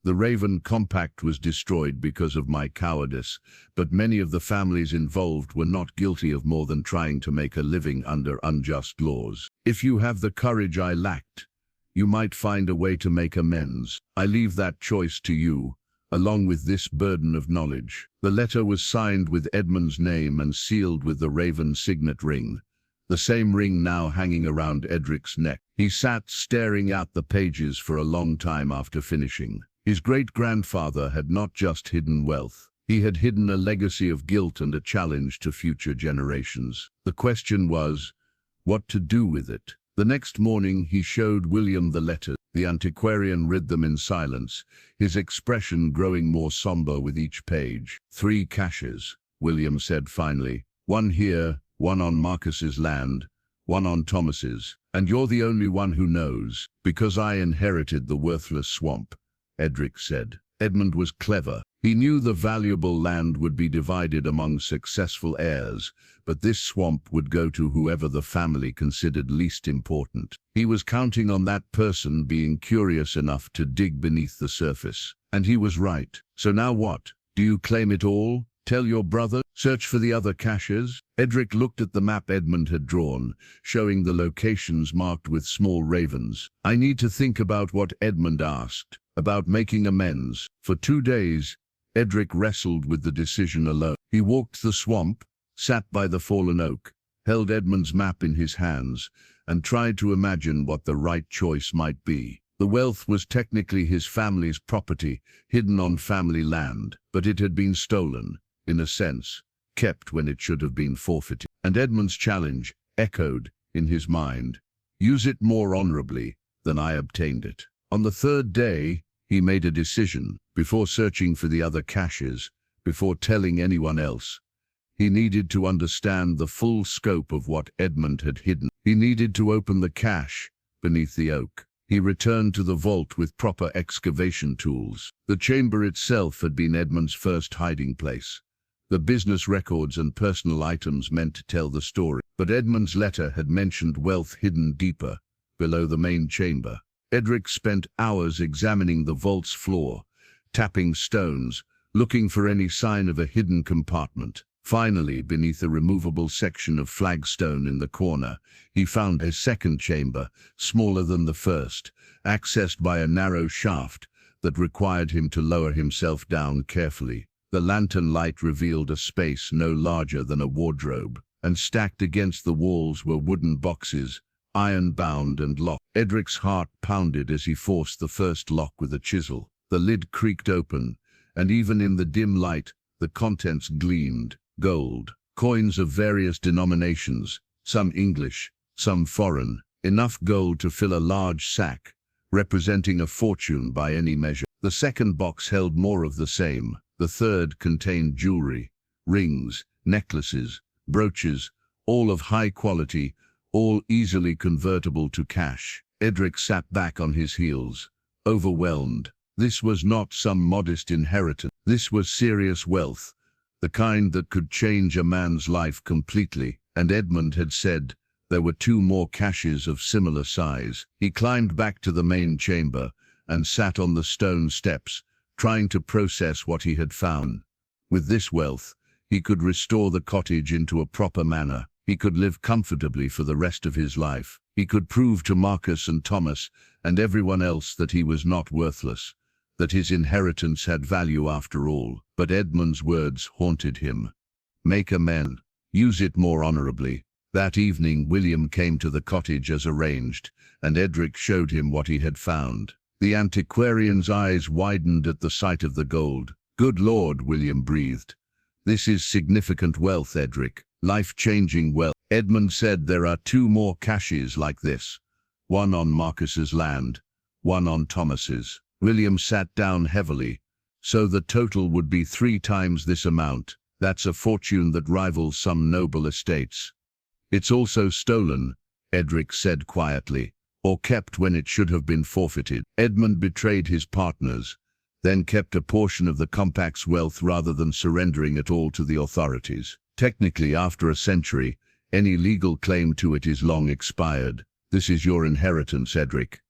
The Raven Compact was destroyed because of my cowardice, but many of the families involved were not guilty of more than trying to make a living under unjust laws. If you have the courage I lacked, you might find a way to make amends. I leave that choice to you, along with this burden of knowledge. The letter was signed with Edmund's name and sealed with the Raven signet ring, the same ring now hanging around Edric's neck. He sat staring at the pages for a long time after finishing. His great-grandfather had not just hidden wealth. He had hidden a legacy of guilt and a challenge to future generations. The question was, what to do with it? The next morning he showed William the letters. The antiquarian read them in silence, his expression growing more somber with each page. 3 caches, William said finally. 1 here, 1 on Marcus's land, 1 on Thomas's. And you're the only one who knows, because I inherited the worthless swamp, Edric said. Edmund was clever. He knew the valuable land would be divided among successful heirs, but this swamp would go to whoever the family considered least important. He was counting on that person being curious enough to dig beneath the surface. And he was right. So now what? Do you claim it all? Tell your brother? Search for the other caches? Edric looked at the map Edmund had drawn, showing the locations marked with small ravens. I need to think about what Edmund asked, about making amends. For 2 days, Edric wrestled with the decision alone. He walked the swamp, sat by the fallen oak, held Edmund's map in his hands, and tried to imagine what the right choice might be. The wealth was technically his family's property, hidden on family land, but it had been stolen, in a sense, kept when it should have been forfeited. And Edmund's challenge echoed in his mind. Use it more honorably than I obtained it. On the 3rd day, he made a decision. Before searching for the other caches, before telling anyone else, he needed to understand the full scope of what Edmund had hidden. He needed to open the cache beneath the oak. He returned to the vault with proper excavation tools. The chamber itself had been Edmund's first hiding place. The business records and personal items meant to tell the story. But Edmund's letter had mentioned wealth hidden deeper, below the main chamber. Edric spent hours examining the vault's floor, tapping stones, looking for any sign of a hidden compartment. Finally, beneath a removable section of flagstone in the corner, he found a second chamber, smaller than the first, accessed by a narrow shaft that required him to lower himself down carefully. The lantern light revealed a space no larger than a wardrobe, and stacked against the walls were wooden boxes, iron-bound and locked. Edric's heart pounded as he forced the first lock with a chisel. The lid creaked open, and even in the dim light, the contents gleamed. Gold, coins of various denominations, some English, some foreign, enough gold to fill a large sack, representing a fortune by any measure. The second box held more of the same. The third contained jewelry, rings, necklaces, brooches, all of high quality, all easily convertible to cash. Edric sat back on his heels, overwhelmed. This was not some modest inheritance. This was serious wealth, the kind that could change a man's life completely. And Edmund had said there were 2 more caches of similar size. He climbed back to the main chamber and sat on the stone steps, trying to process what he had found. With this wealth, he could restore the cottage into a proper manner. He could live comfortably for the rest of his life. He could prove to Marcus and Thomas and everyone else that he was not worthless, that his inheritance had value after all. But Edmund's words haunted him. Make amends. Use it more honorably. That evening William came to the cottage as arranged, and Edric showed him what he had found. The antiquarian's eyes widened at the sight of the gold. Good Lord, William breathed. This is significant wealth, Edric. Life-changing wealth. Edmund said there are 2 more caches like this. 1 on Marcus's land, 1 on Thomas's. William sat down heavily. So the total would be 3 times this amount. That's a fortune that rivals some noble estates. It's also stolen, Edric said quietly, or kept when it should have been forfeited. Edmund betrayed his partners, then kept a portion of the compact's wealth rather than surrendering it all to the authorities. Technically, after a century, Any legal claim to it is long expired. This is your inheritance, Edric.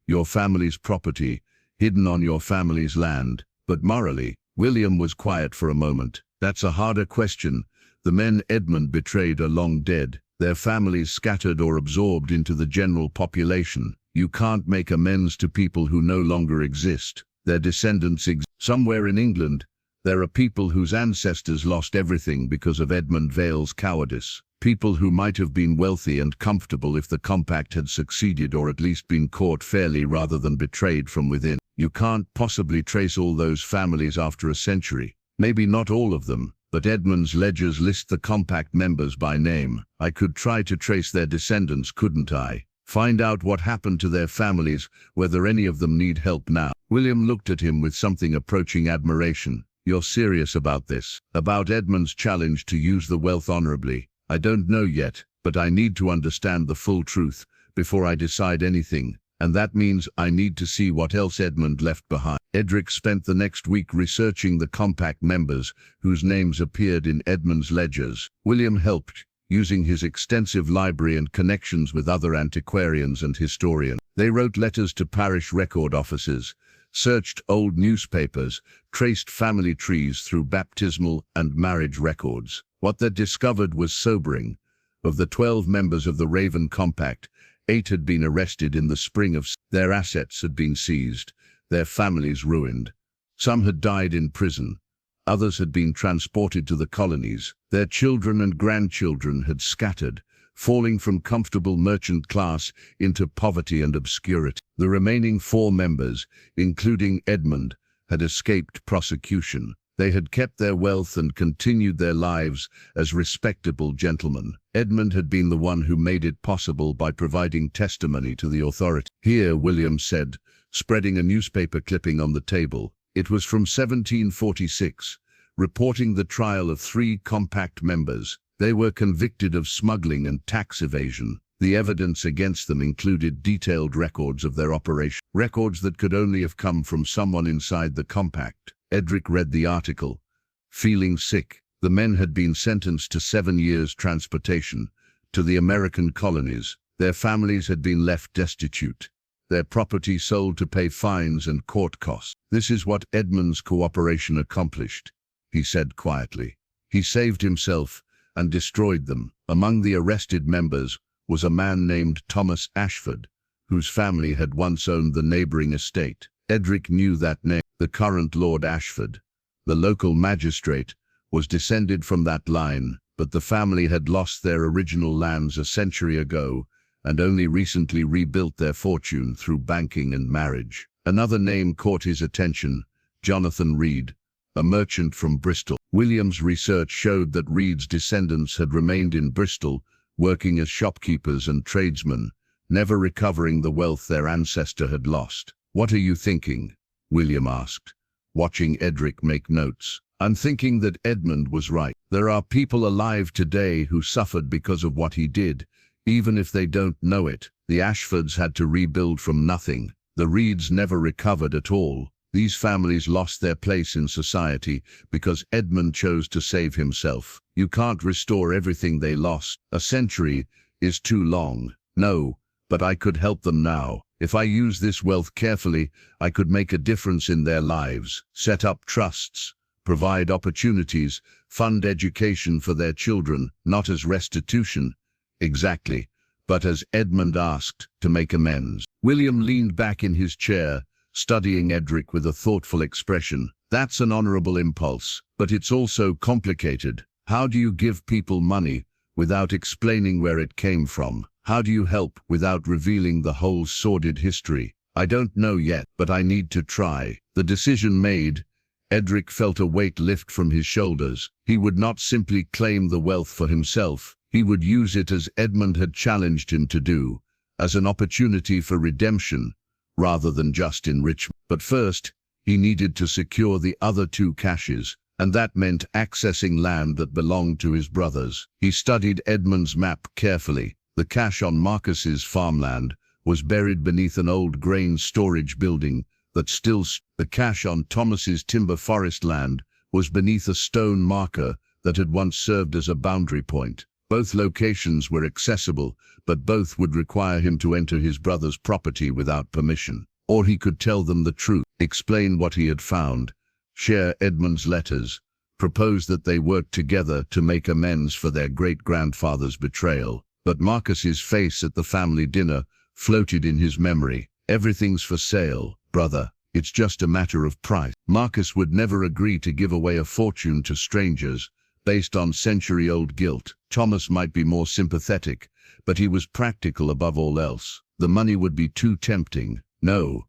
Your family's property, hidden on your family's land. But morally, William was quiet for a moment. That's a harder question. The men Edmund betrayed are long dead, their families scattered or absorbed into the general population. You can't make amends to people who no longer exist. Their descendants exist. Somewhere in England, there are people whose ancestors lost everything because of Edmund Vale's cowardice. People who might have been wealthy and comfortable if the compact had succeeded, or at least been caught fairly rather than betrayed from within. You can't possibly trace all those families after a century. Maybe not all of them, but Edmund's ledgers list the compact members by name. I could try to trace their descendants, couldn't I? Find out what happened to their families, whether any of them need help now. William looked at him with something approaching admiration. You're serious about this? About Edmund's challenge to use the wealth honorably? I don't know yet, but I need to understand the full truth before I decide anything, and that means I need to see what else Edmund left behind. Edric spent the next week researching the compact members whose names appeared in Edmund's ledgers. William helped, using his extensive library and connections with other antiquarians and historians. They wrote letters to parish record officers, searched old newspapers, traced family trees through baptismal and marriage records. What they discovered was sobering. Of the 12 members of the Raven Compact, 8 had been arrested in the spring of. Their assets had been seized, their families ruined. Some had died in prison. Others had been transported to the colonies. Their children and grandchildren had scattered, falling from comfortable merchant class into poverty and obscurity. The remaining 4 members, including Edmund, had escaped prosecution. They had kept their wealth and continued their lives as respectable gentlemen. Edmund had been the one who made it possible by providing testimony to the authority. Here, William said, spreading a newspaper clipping on the table. It was from 1746, reporting the trial of 3 compact members. They were convicted of smuggling and tax evasion. The evidence against them included detailed records of their operation, records that could only have come from someone inside the compact. Edric read the article, feeling sick. The men had been sentenced to 7 years transportation to the American colonies. Their families had been left destitute, their property sold to pay fines and court costs. This is what Edmund's cooperation accomplished, he said quietly. He saved himself and destroyed them. Among the arrested members was a man named Thomas Ashford, whose family had once owned the neighboring estate. Edric knew that name. The current Lord Ashford, the local magistrate, was descended from that line, but the family had lost their original lands a century ago and only recently rebuilt their fortune through banking and marriage. Another name caught his attention, Jonathan Reed, a merchant from Bristol. William's research showed that Reed's descendants had remained in Bristol, working as shopkeepers and tradesmen, never recovering the wealth their ancestor had lost. What are you thinking? William asked, watching Edric make notes. I'm thinking that Edmund was right. There are people alive today who suffered because of what he did, even if they don't know it. The Ashfords had to rebuild from nothing. The Reeds never recovered at all. These families lost their place in society because Edmund chose to save himself. You can't restore everything they lost. A century is too long. No, but I could help them now. If I use this wealth carefully, I could make a difference in their lives, set up trusts, provide opportunities, fund education for their children, not as restitution, exactly, but as Edmund asked, to make amends. William leaned back in his chair, studying Edric with a thoughtful expression. That's an honorable impulse, but it's also complicated. How do you give people money without explaining where it came from? How do you help without revealing the whole sordid history? I don't know yet, but I need to try. The decision made, Edric felt a weight lift from his shoulders. He would not simply claim the wealth for himself. He would use it as Edmund had challenged him to do, as an opportunity for redemption, rather than just enrichment. But first, he needed to secure the other 2 caches, and that meant accessing land that belonged to his brothers. He studied Edmund's map carefully. The cache on Marcus's farmland was buried beneath an old grain storage building that still stood. The cache on Thomas's timber forest land was beneath a stone marker that had once served as a boundary point. Both locations were accessible, but both would require him to enter his brother's property without permission. Or he could tell them the truth, explain what he had found, share Edmund's letters, propose that they work together to make amends for their great-grandfather's betrayal. But Marcus's face at the family dinner floated in his memory. "Everything's for sale, brother. It's just a matter of price." Marcus would never agree to give away a fortune to strangers based on century-old guilt. Thomas might be more sympathetic, but he was practical above all else. The money would be too tempting. No,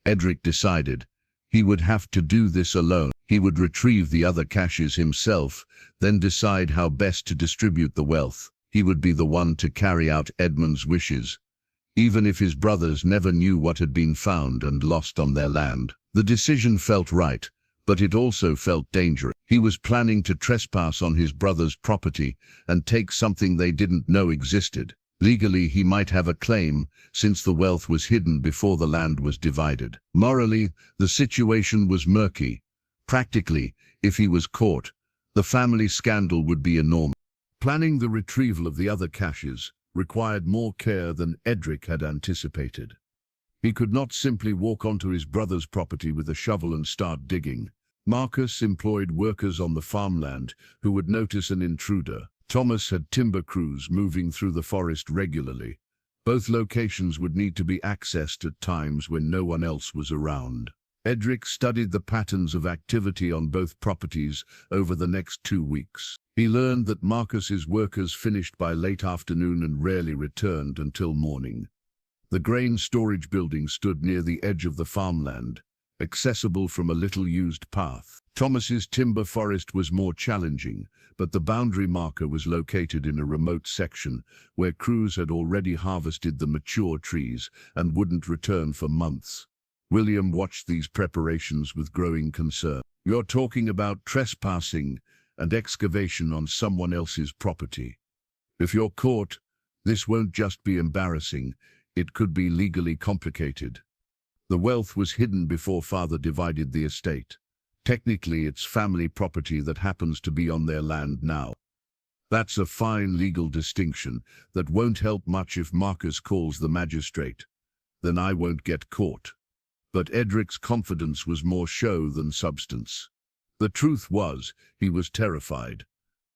Edric decided. He would have to do this alone. He would retrieve the other caches himself, then decide how best to distribute the wealth. He would be the one to carry out Edmund's wishes, even if his brothers never knew what had been found and lost on their land. The decision felt right, but it also felt dangerous. He was planning to trespass on his brother's property and take something they didn't know existed. Legally, he might have a claim, since the wealth was hidden before the land was divided. Morally, the situation was murky. Practically, if he was caught, the family scandal would be enormous. Planning the retrieval of the other caches required more care than Edric had anticipated. He could not simply walk onto his brother's property with a shovel and start digging. Marcus employed workers on the farmland who would notice an intruder. Thomas had timber crews moving through the forest regularly. Both locations would need to be accessed at times when no one else was around. Edric studied the patterns of activity on both properties over the next 2 weeks. He learned that Marcus's workers finished by late afternoon and rarely returned until morning. The grain storage building stood near the edge of the farmland, accessible from a little-used path. Thomas's timber forest was more challenging, but the boundary marker was located in a remote section where crews had already harvested the mature trees and wouldn't return for months. William watched these preparations with growing concern. "You're talking about trespassing and excavation on someone else's property. If you're caught, this won't just be embarrassing, it could be legally complicated. The wealth was hidden before father divided the estate. Technically, it's family property that happens to be on their land now. That's a fine legal distinction that won't help much if Marcus calls the magistrate. Then I won't get caught." But Edric's confidence was more show than substance. The truth was, he was terrified.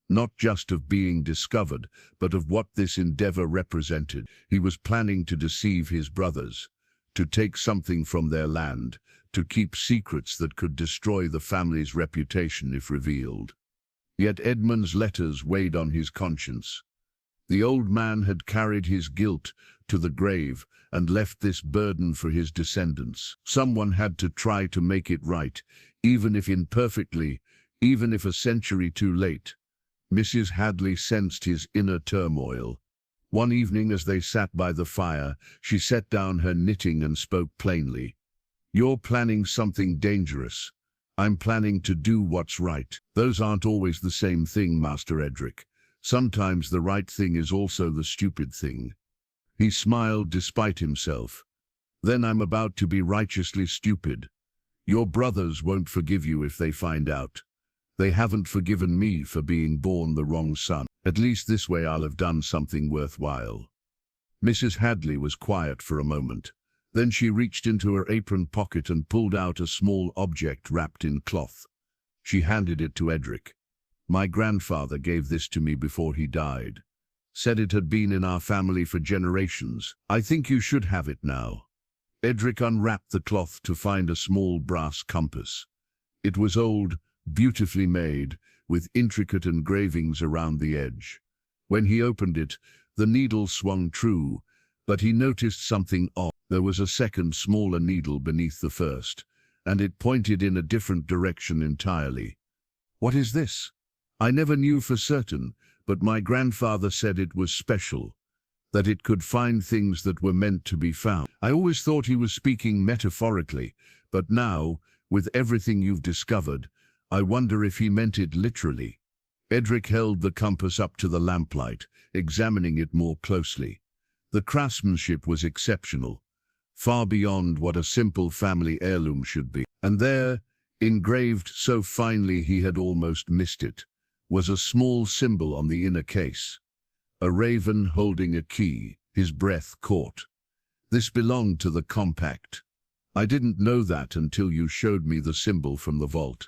Not just of being discovered, but of what this endeavor represented. He was planning to deceive his brothers, to take something from their land, to keep secrets that could destroy the family's reputation if revealed. Yet Edmund's letters weighed on his conscience. The old man had carried his guilt to the grave and left this burden for his descendants. Someone had to try to make it right, even if imperfectly, even if a century too late. Mrs. Hadley sensed his inner turmoil. One evening as they sat by the fire, she set down her knitting and spoke plainly. "You're planning something dangerous. I'm planning to do what's right. Those aren't always the same thing, Master Edric. Sometimes the right thing is also the stupid thing." He smiled despite himself. "Then I'm about to be righteously stupid. Your brothers won't forgive you if they find out. They haven't forgiven me for being born the wrong son. At least this way I'll have done something worthwhile." Mrs. Hadley was quiet for a moment. Then she reached into her apron pocket and pulled out a small object wrapped in cloth. She handed it to Edric. "My grandfather gave this to me before he died. Said it had been in our family for generations. I think you should have it now." Edric unwrapped the cloth to find a small brass compass. It was old, beautifully made, with intricate engravings around the edge. When he opened it, the needle swung true, but he noticed something odd. There was a second, smaller needle beneath the first, and it pointed in a different direction entirely. "What is this? I never knew for certain, but my grandfather said it was special, that it could find things that were meant to be found." I always thought he was speaking metaphorically, but now, with everything you've discovered, I wonder if he meant it literally. Edric held the compass up to the lamplight, examining it more closely. The craftsmanship was exceptional, far beyond what a simple family heirloom should be. And there, engraved so finely he had almost missed it, was a small symbol on the inner case. A raven holding a key, his breath caught. This belonged to the compact. I didn't know that until you showed me the symbol from the vault.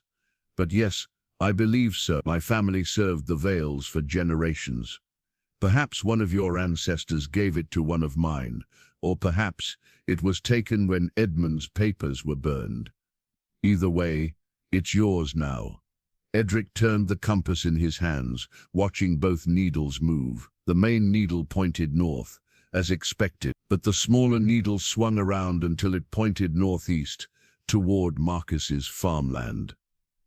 But yes, I believe so. My family served the Vales for generations. Perhaps one of your ancestors gave it to one of mine, or perhaps it was taken when Edmund's papers were burned. Either way, it's yours now. Edric turned the compass in his hands, watching both needles move. The main needle pointed north, as expected, but the smaller needle swung around until it pointed northeast, toward Marcus's farmland.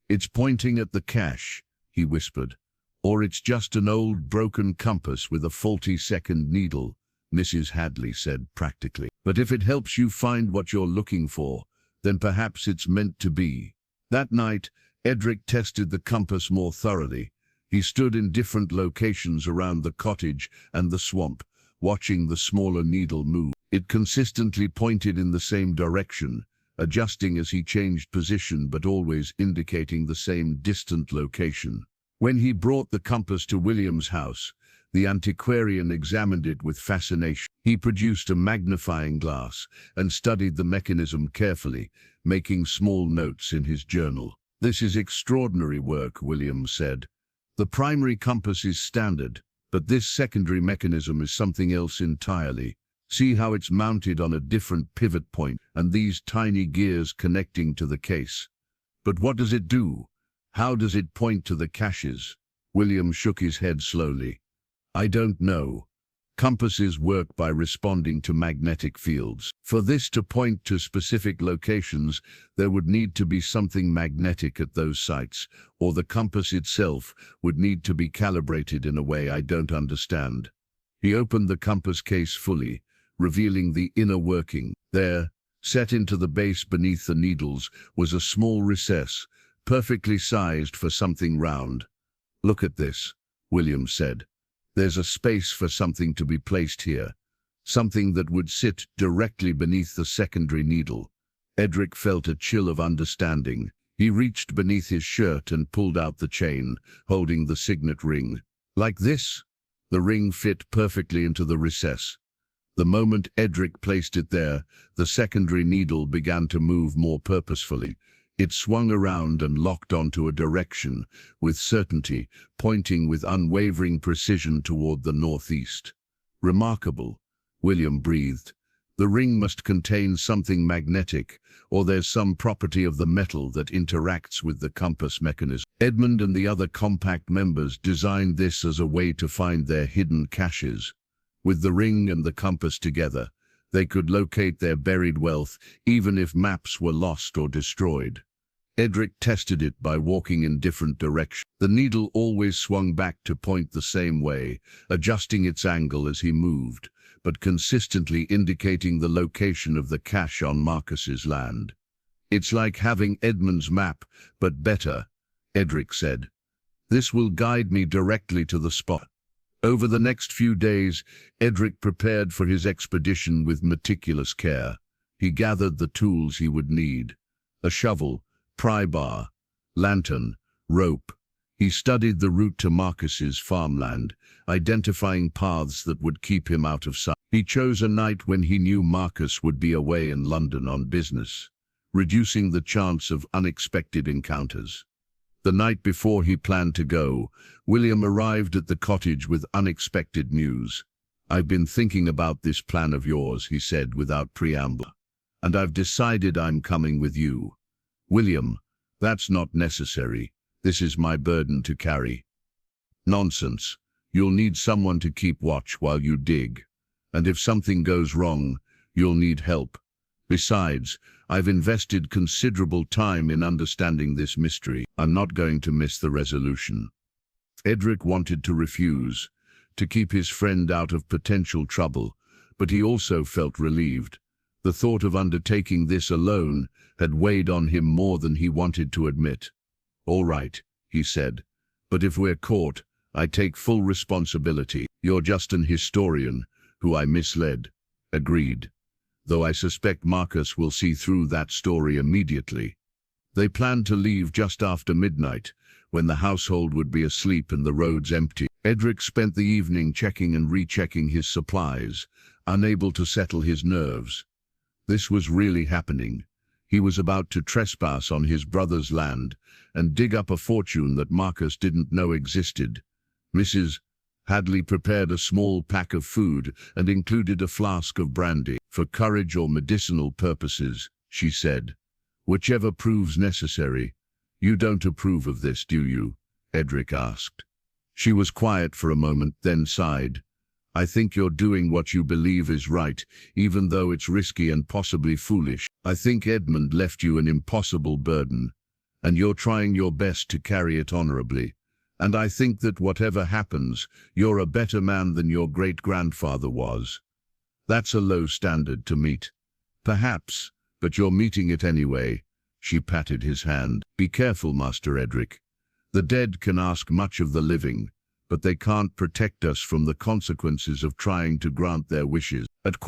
"It's pointing at the cache," he whispered. "Or it's just an old broken compass with a faulty second needle," Mrs. Hadley said practically. "But if it helps you find what you're looking for, then perhaps it's meant to be." That night, Edric tested the compass more thoroughly. He stood in different locations around the cottage and the swamp, watching the smaller needle move. It consistently pointed in the same direction, adjusting as he changed position but always indicating the same distant location. When he brought the compass to William's house, the antiquarian examined it with fascination. He produced a magnifying glass and studied the mechanism carefully, making small notes in his journal. "This is extraordinary work," William said. "The primary compass is standard, but this secondary mechanism is something else entirely. See how it's mounted on a different pivot point, and these tiny gears connecting to the case. But what does it do? How does it point to the caches?" William shook his head slowly. "I don't know. Compasses work by responding to magnetic fields. For this to point to specific locations, there would need to be something magnetic at those sites, or the compass itself would need to be calibrated in a way I don't understand." He opened the compass case fully, revealing the inner working. There, set into the base beneath the needles, was a small recess, perfectly sized for something round. "Look at this," William said. "There's a space for something to be placed here, something that would sit directly beneath the secondary needle." Edric felt a chill of understanding. He reached beneath his shirt and pulled out the chain, holding the signet ring. "Like this?" The ring fit perfectly into the recess. The moment Edric placed it there, the secondary needle began to move more purposefully. It swung around and locked onto a direction, with certainty, pointing with unwavering precision toward the northeast. "Remarkable," William breathed. "The ring must contain something magnetic, or there's some property of the metal that interacts with the compass mechanism." Edmund and the other compact members designed this as a way to find their hidden caches. With the ring and the compass together, they could locate their buried wealth even if maps were lost or destroyed. Edric tested it by walking in different directions. The needle always swung back to point the same way, adjusting its angle as he moved, but consistently indicating the location of the cache on Marcus's land. "It's like having Edmund's map, but better," Edric said. "This will guide me directly to the spot." Over the next few days, Edric prepared for his expedition with meticulous care. He gathered the tools he would need: a shovel, pry bar, lantern, rope. He studied the route to Marcus's farmland, identifying paths that would keep him out of sight. He chose a night when he knew Marcus would be away in London on business, reducing the chance of unexpected encounters. The night before he planned to go, William arrived at the cottage with unexpected news. "I've been thinking about this plan of yours," he said without preamble, "and I've decided I'm coming with you." "William, that's not necessary. This is my burden to carry." "Nonsense. You'll need someone to keep watch while you dig. And if something goes wrong, you'll need help. Besides, I've invested considerable time in understanding this mystery. I'm not going to miss the resolution." Edric wanted to refuse, to keep his friend out of potential trouble, but he also felt relieved. The thought of undertaking this alone had weighed on him more than he wanted to admit. "All right," he said, "but if we're caught, I take full responsibility." "You're just an historian who I misled." "Agreed. Though I suspect Marcus will see through that story immediately." They planned to leave just after midnight, when the household would be asleep and the roads empty. Edric spent the evening checking and rechecking his supplies, unable to settle his nerves. This was really happening. He was about to trespass on his brother's land and dig up a fortune that Marcus didn't know existed. Mrs. Hadley prepared a small pack of food and included a flask of brandy. "For courage or medicinal purposes," she said. "Whichever proves necessary." "You don't approve of this, do you?" Edric asked. She was quiet for a moment, then sighed. "I think you're doing what you believe is right, even though it's risky and possibly foolish. I think Edmund left you an impossible burden, and you're trying your best to carry it honorably. And I think that whatever happens, you're a better man than your great-grandfather was. That's a low standard to meet. Perhaps, but you're meeting it anyway." She patted his hand. "Be careful, Master Edric. The dead can ask much of the living, but they can't protect us from the consequences of trying to grant their wishes." At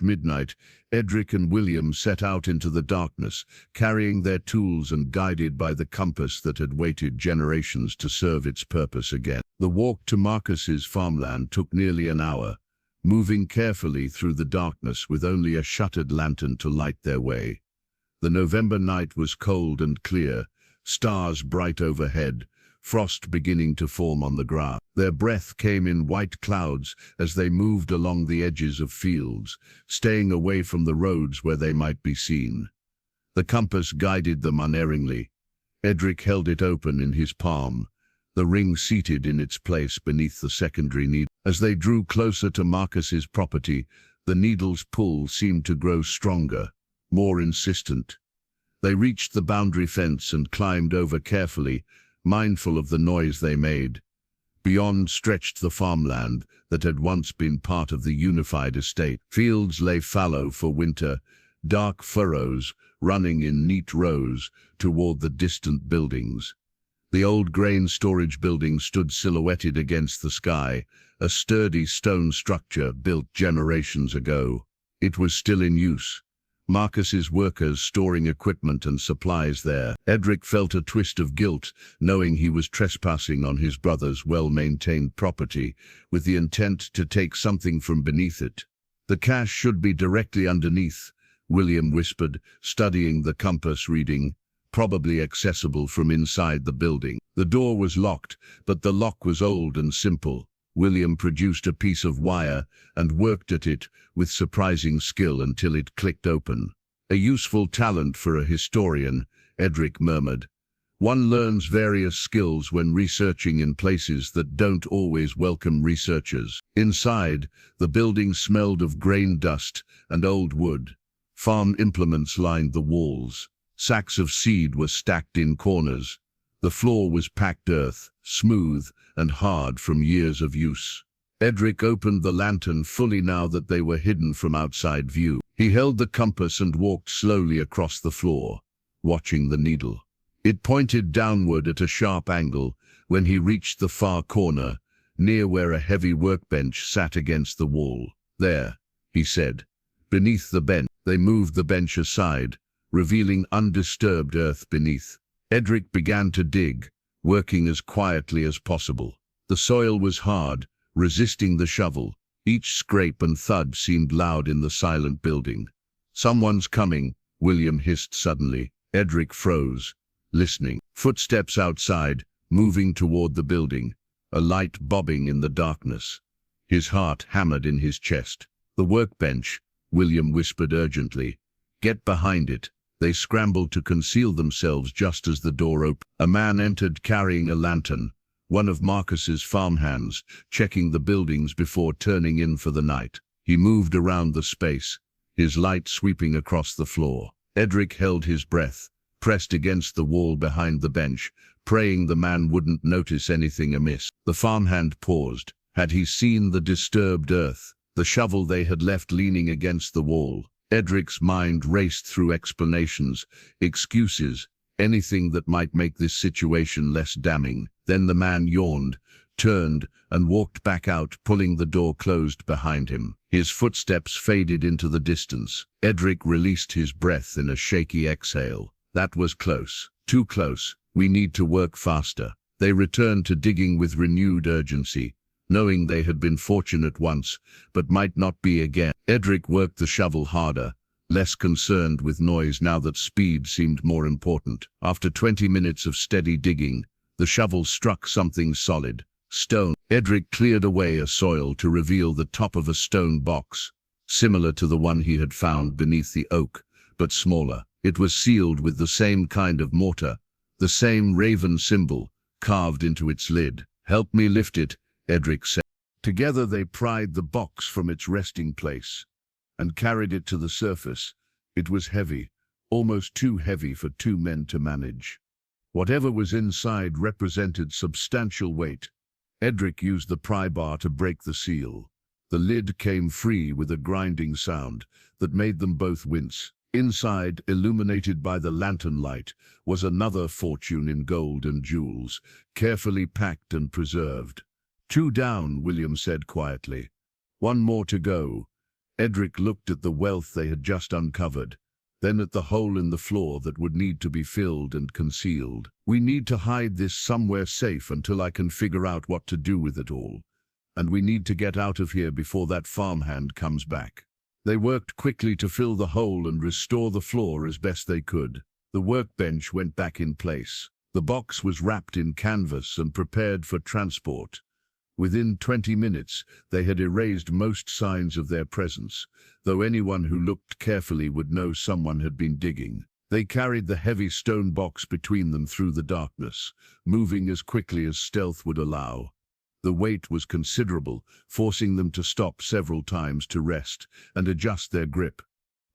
midnight, Edric and William set out into the darkness, carrying their tools and guided by the compass that had waited generations to serve its purpose again. The walk to Marcus's farmland took nearly an hour, moving carefully through the darkness with only a shuttered lantern to light their way. The November night was cold and clear, stars bright overhead, frost beginning to form on the grass. Their breath came in white clouds as they moved along the edges of fields, staying away from the roads where they might be seen. The compass guided them unerringly. Edric held it open in his palm, the ring seated in its place beneath the secondary needle. As they drew closer to Marcus's property, the needle's pull seemed to grow stronger, more insistent. They reached the boundary fence and climbed over carefully, mindful of the noise they made. Beyond stretched the farmland that had once been part of the unified estate. Fields lay fallow for winter, dark furrows running in neat rows toward the distant buildings. The old grain storage building stood silhouetted against the sky, a sturdy stone structure built generations ago. It was still in use, Marcus's workers storing equipment and supplies there. Edric felt a twist of guilt, knowing he was trespassing on his brother's well-maintained property, with the intent to take something from beneath it. "The cache should be directly underneath," William whispered, studying the compass reading, "probably accessible from inside the building." The door was locked, but the lock was old and simple. William produced a piece of wire and worked at it with surprising skill until it clicked open. "A useful talent for a historian," Edric murmured. "One learns various skills when researching in places that don't always welcome researchers." Inside, the building smelled of grain dust and old wood. Farm implements lined the walls. Sacks of seed were stacked in corners. The floor was packed earth, smooth and hard from years of use. Edric opened the lantern fully now that they were hidden from outside view. He held the compass and walked slowly across the floor, watching the needle. It pointed downward at a sharp angle when he reached the far corner, near where a heavy workbench sat against the wall. "There," he said. Beneath the bench, they moved the bench aside, revealing undisturbed earth beneath. Edric began to dig, working as quietly as possible. The soil was hard, resisting the shovel. Each scrape and thud seemed loud in the silent building. "Someone's coming," William hissed suddenly. Edric froze, listening. Footsteps outside, moving toward the building, a light bobbing in the darkness. His heart hammered in his chest. "The workbench," William whispered urgently. "Get behind it." They scrambled to conceal themselves just as the door opened. A man entered carrying a lantern, one of Marcus's farmhands, checking the buildings before turning in for the night. He moved around the space, his light sweeping across the floor. Edric held his breath, pressed against the wall behind the bench, praying the man wouldn't notice anything amiss. The farmhand paused. Had he seen the disturbed earth, the shovel they had left leaning against the wall? Edric's mind raced through explanations, excuses, anything that might make this situation less damning. Then the man yawned, turned, and walked back out, pulling the door closed behind him. His footsteps faded into the distance. Edric released his breath in a shaky exhale. That was close. Too close. We need to work faster. They returned to digging with renewed urgency, knowing they had been fortunate once, but might not be again. Edric worked the shovel harder, less concerned with noise now that speed seemed more important. After 20 minutes of steady digging, the shovel struck something solid, stone. Edric cleared away a soil to reveal the top of a stone box, similar to the one he had found beneath the oak, but smaller. It was sealed with the same kind of mortar, the same raven symbol carved into its lid. "Help me lift it," Edric said. Together they pried the box from its resting place and carried it to the surface. It was heavy, almost too heavy for two men to manage. Whatever was inside represented substantial weight. Edric used the pry bar to break the seal. The lid came free with a grinding sound that made them both wince. Inside, illuminated by the lantern light, was another fortune in gold and jewels, carefully packed and preserved. "Two down," William said quietly. "One more to go." Edric looked at the wealth they had just uncovered, then at the hole in the floor that would need to be filled and concealed. "We need to hide this somewhere safe until I can figure out what to do with it all. And we need to get out of here before that farmhand comes back." They worked quickly to fill the hole and restore the floor as best they could. The workbench went back in place. The box was wrapped in canvas and prepared for transport. Within 20 minutes, they had erased most signs of their presence, though anyone who looked carefully would know someone had been digging. They carried the heavy stone box between them through the darkness, moving as quickly as stealth would allow. The weight was considerable, forcing them to stop several times to rest and adjust their grip.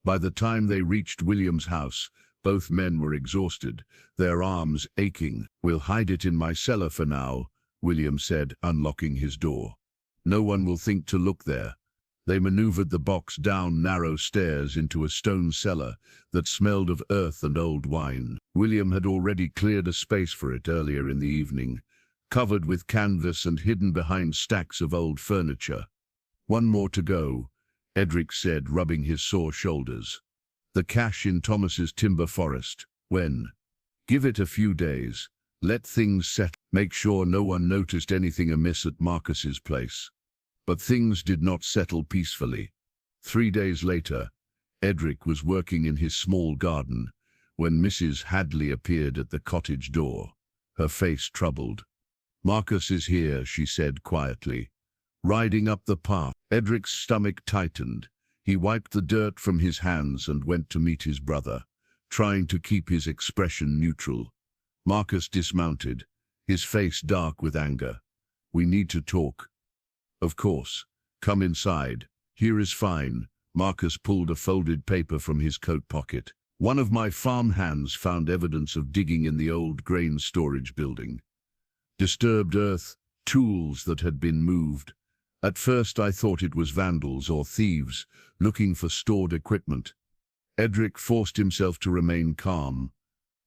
By the time they reached William's house, both men were exhausted, their arms aching. "We'll hide it in my cellar for now," William said, unlocking his door. "No one will think to look there." They maneuvered the box down narrow stairs into a stone cellar that smelled of earth and old wine. William had already cleared a space for it earlier in the evening, covered with canvas and hidden behind stacks of old furniture. "One more to go," Edric said, rubbing his sore shoulders. "The cache in Thomas's timber forest. When? Give it a few days. Let things settle. Make sure no one noticed anything amiss at Marcus's place." But things did not settle peacefully. 3 days later, Edric was working in his small garden when Mrs. Hadley appeared at the cottage door, her face troubled. "Marcus is here," she said quietly, riding up the path. Edric's stomach tightened. He wiped the dirt from his hands and went to meet his brother, trying to keep his expression neutral. Marcus dismounted, his face dark with anger. "We need to talk." "Of course. Come inside. Here is fine." Marcus pulled a folded paper from his coat pocket. "One of my farm hands found evidence of digging in the old grain storage building. Disturbed earth, tools that had been moved. At first I thought it was vandals or thieves looking for stored equipment." Edric forced himself to remain calm.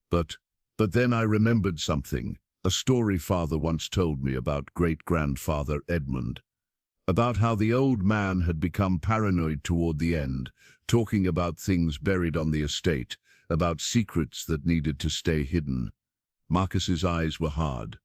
But then I remembered something, a story father once told me about great-grandfather Edmund, about how the old man had become paranoid toward the end, talking about things buried on the estate, about secrets that needed to stay hidden. Marcus's eyes were hard.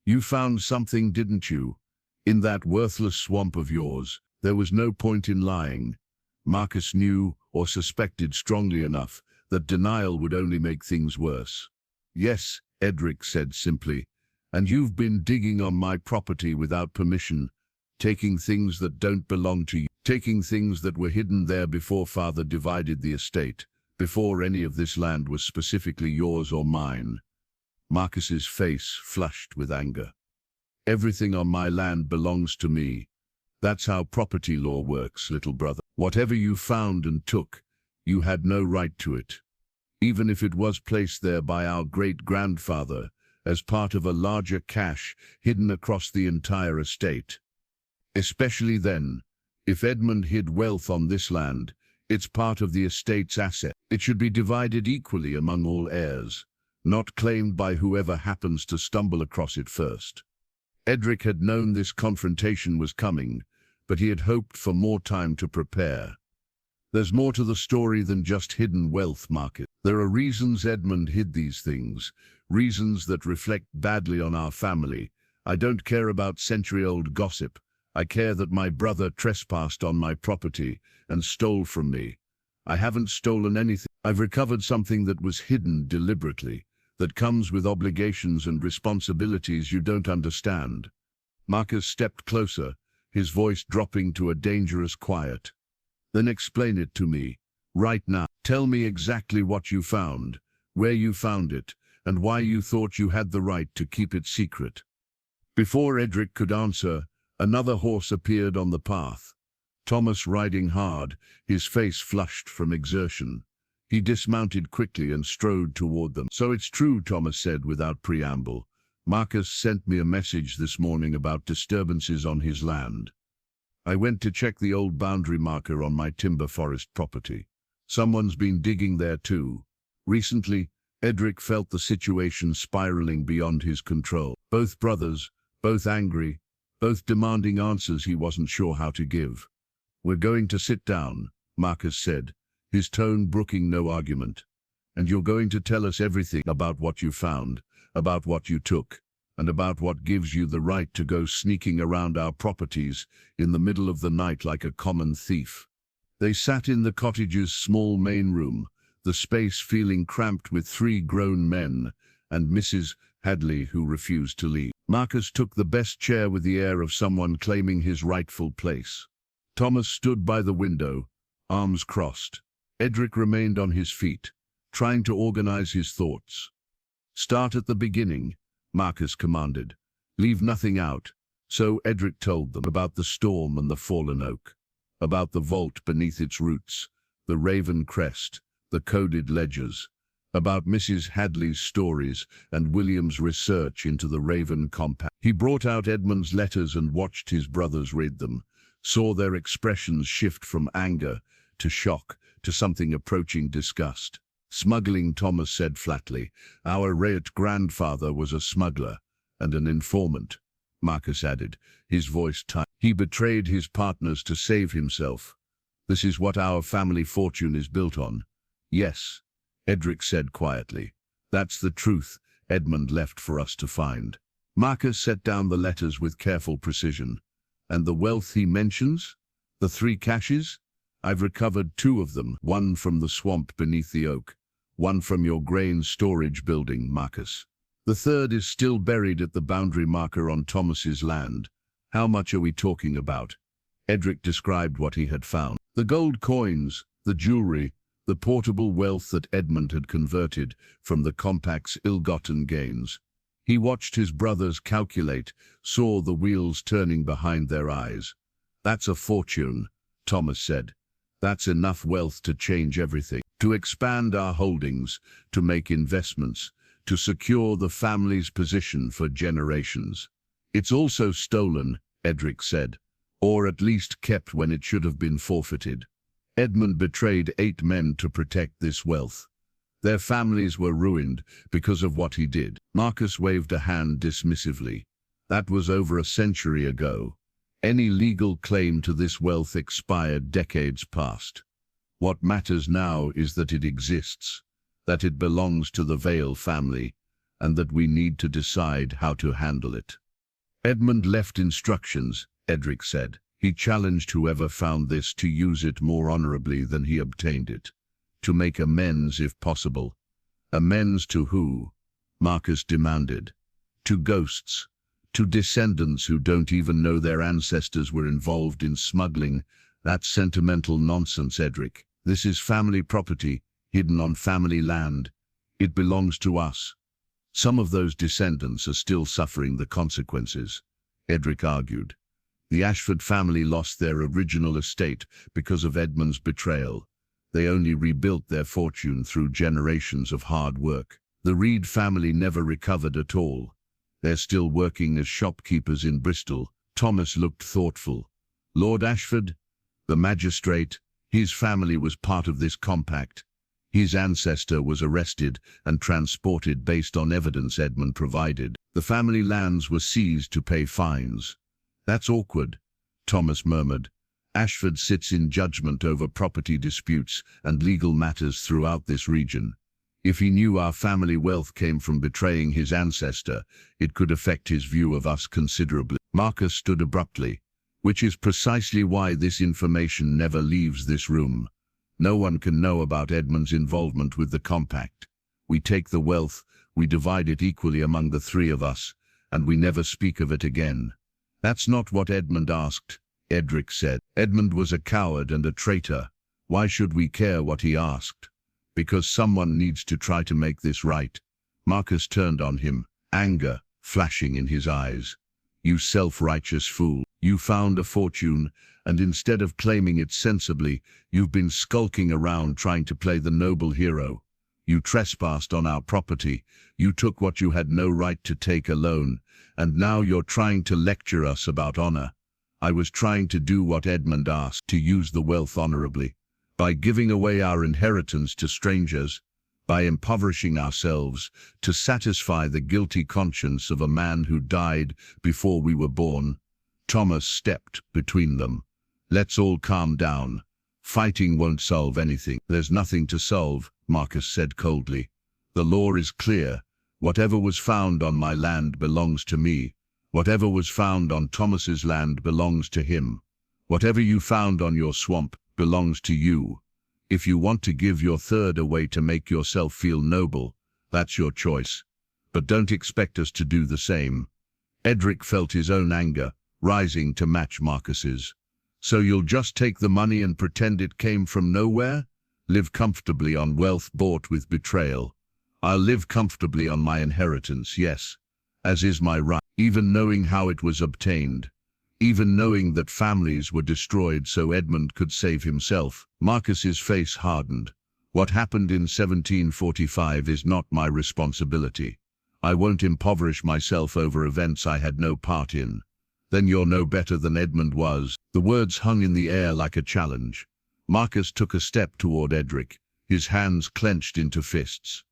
"You found something, didn't you? In that worthless swamp of yours. There was no point in lying." Marcus knew, or suspected strongly enough, that denial would only make things worse. "Yes," Edric said simply, "and you've been digging on my property without permission, taking things that don't belong to you, taking things that were hidden there before Father divided the estate, before any of this land was specifically yours or mine." Marcus's face flushed with anger. "Everything on my land belongs to me. That's how property law works, little brother. Whatever you found and took, you had no right to it, even if it was placed there by our great-grandfather as part of a larger cache hidden across the entire estate. Especially then, if Edmund hid wealth on this land, it's part of the estate's asset. It should be divided equally among all heirs, not claimed by whoever happens to stumble across it first." Edric had known this confrontation was coming, but he had hoped for more time to prepare. There's more to the story than just hidden wealth, Marcus. There are reasons Edmund hid these things, reasons that reflect badly on our family. I don't care about century-old gossip. I care that my brother trespassed on my property and stole from me. I haven't stolen anything. I've recovered something that was hidden deliberately, that comes with obligations and responsibilities you don't understand. Marcus stepped closer, his voice dropping to a dangerous quiet. Then explain it to me, right now. Tell me exactly what you found, where you found it, and why you thought you had the right to keep it secret. Before Edric could answer, another horse appeared on the path. Thomas riding hard, his face flushed from exertion. He dismounted quickly and strode toward them. So it's true, Thomas said without preamble. Marcus sent me a message this morning about disturbances on his land. I went to check the old boundary marker on my timber forest property. Someone's been digging there too. Recently, Edric felt the situation spiraling beyond his control. Both brothers, both angry, both demanding answers he wasn't sure how to give. We're going to sit down, Marcus said, his tone brooking no argument. And you're going to tell us everything about what you found, about what you took, and about what gives you the right to go sneaking around our properties in the middle of the night like a common thief. They sat in the cottage's small main room, the space feeling cramped with 3 grown men and Mrs. Hadley, who refused to leave. Marcus took the best chair with the air of someone claiming his rightful place. Thomas stood by the window, arms crossed. Edric remained on his feet, trying to organize his thoughts. Start at the beginning, Marcus commanded. Leave nothing out. So Edric told them about the storm and the fallen oak, about the vault beneath its roots, the raven crest, the coded ledgers, about Mrs. Hadley's stories and William's research into the Raven Compact. He brought out Edmund's letters and watched his brothers read them, saw their expressions shift from anger to shock to something approaching disgust. Smuggling, Thomas said flatly. Our great-grandfather was a smuggler and an informant, Marcus added, his voice tight. He betrayed his partners to save himself. This is what our family fortune is built on. Yes, Edric said quietly. That's the truth Edmund left for us to find. Marcus set down the letters with careful precision. And the wealth he mentions? The 3 caches? I've recovered 2 of them, one from the swamp beneath the oak, one from your grain storage building, Marcus. The 3rd is still buried at the boundary marker on Thomas's land. How much are we talking about? Edric described what he had found. The gold coins, the jewelry, the portable wealth that Edmund had converted from the compact's ill-gotten gains. He watched his brothers calculate, saw the wheels turning behind their eyes. That's a fortune, Thomas said. That's enough wealth to change everything, to expand our holdings, to make investments, to secure the family's position for generations. It's also stolen, Edric said, or at least kept when it should have been forfeited. Edmund betrayed 8 men to protect this wealth. Their families were ruined because of what he did. Marcus waved a hand dismissively. That was over a century ago. Any legal claim to this wealth expired decades past. What matters now is that it exists, that it belongs to the Vale family, and that we need to decide how to handle it. Edmund left instructions, Edric said. He challenged whoever found this to use it more honorably than he obtained it, to make amends if possible. Amends to who? Marcus demanded. To ghosts, to descendants who don't even know their ancestors were involved in smuggling. That's sentimental nonsense, Edric. This is family property, hidden on family land. It belongs to us. Some of those descendants are still suffering the consequences, Edric argued. The Ashford family lost their original estate because of Edmund's betrayal. They only rebuilt their fortune through generations of hard work. The Reed family never recovered at all. They're still working as shopkeepers in Bristol. Thomas looked thoughtful. Lord Ashford, the magistrate, his family was part of this compact. His ancestor was arrested and transported based on evidence Edmund provided. The family lands were seized to pay fines. That's awkward, Thomas murmured. Ashford sits in judgment over property disputes and legal matters throughout this region. If he knew our family wealth came from betraying his ancestor, it could affect his view of us considerably. Marcus stood abruptly, which is precisely why this information never leaves this room. No one can know about Edmund's involvement with the compact. We take the wealth, we divide it equally among the three of us, and we never speak of it again. That's not what Edmund asked, Edric said. Edmund was a coward and a traitor. Why should we care what he asked? Because someone needs to try to make this right. Marcus turned on him, anger flashing in his eyes. You self-righteous fool. You found a fortune, and instead of claiming it sensibly, you've been skulking around trying to play the noble hero. You trespassed on our property, you took what you had no right to take alone, and now you're trying to lecture us about honor. I was trying to do what Edmund asked, to use the wealth honorably, by giving away our inheritance to strangers, by impoverishing ourselves to satisfy the guilty conscience of a man who died before we were born. Thomas stepped between them. Let's all calm down. Fighting won't solve anything. There's nothing to solve, Marcus said coldly. The law is clear. Whatever was found on my land belongs to me. Whatever was found on Thomas's land belongs to him. Whatever you found on your swamp belongs to you. If you want to give your third away to make yourself feel noble, that's your choice. But don't expect us to do the same. Edric felt his own anger rising to match Marcus's. So you'll just take the money and pretend it came from nowhere? Live comfortably on wealth bought with betrayal. I'll live comfortably on my inheritance, yes, as is my right, even knowing how it was obtained. Even knowing that families were destroyed so Edmund could save himself. Marcus's face hardened. What happened in 1745 is not my responsibility. I won't impoverish myself over events I had no part in. Then you're no better than Edmund was. The words hung in the air like a challenge. Marcus took a step toward Edric, his hands clenched into fists.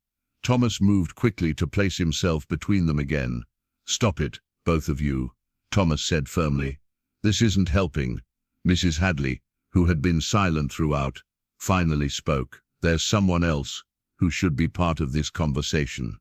Thomas moved quickly to place himself between them again. Stop it, both of you, Thomas said firmly. This isn't helping. Mrs. Hadley, who had been silent throughout, finally spoke. There's someone else who should be part of this conversation.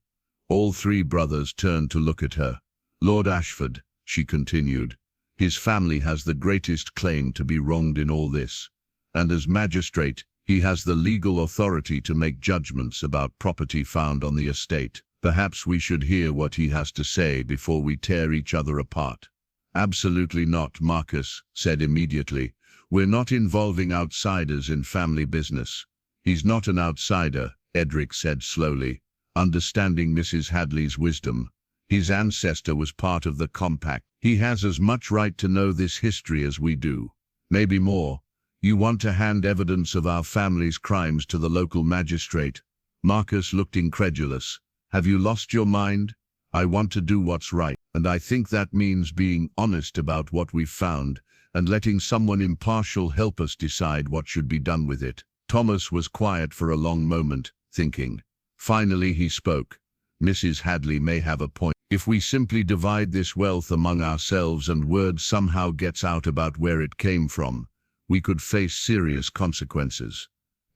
All three brothers turned to look at her. Lord Ashford, she continued. His family has the greatest claim to be wronged in all this, and as magistrate, he has the legal authority to make judgments about property found on the estate. Perhaps we should hear what he has to say before we tear each other apart. Absolutely not, Marcus said immediately. We're not involving outsiders in family business. He's not an outsider, Edric said slowly, understanding Mrs. Hadley's wisdom. His ancestor was part of the compact. He has as much right to know this history as we do. Maybe more. You want to hand evidence of our family's crimes to the local magistrate? Marcus looked incredulous. Have you lost your mind? I want to do what's right, and I think that means being honest about what we've found and letting someone impartial help us decide what should be done with it. Thomas was quiet for a long moment, thinking. Finally he spoke. Mrs. Hadley may have a point. If we simply divide this wealth among ourselves and word somehow gets out about where it came from, we could face serious consequences.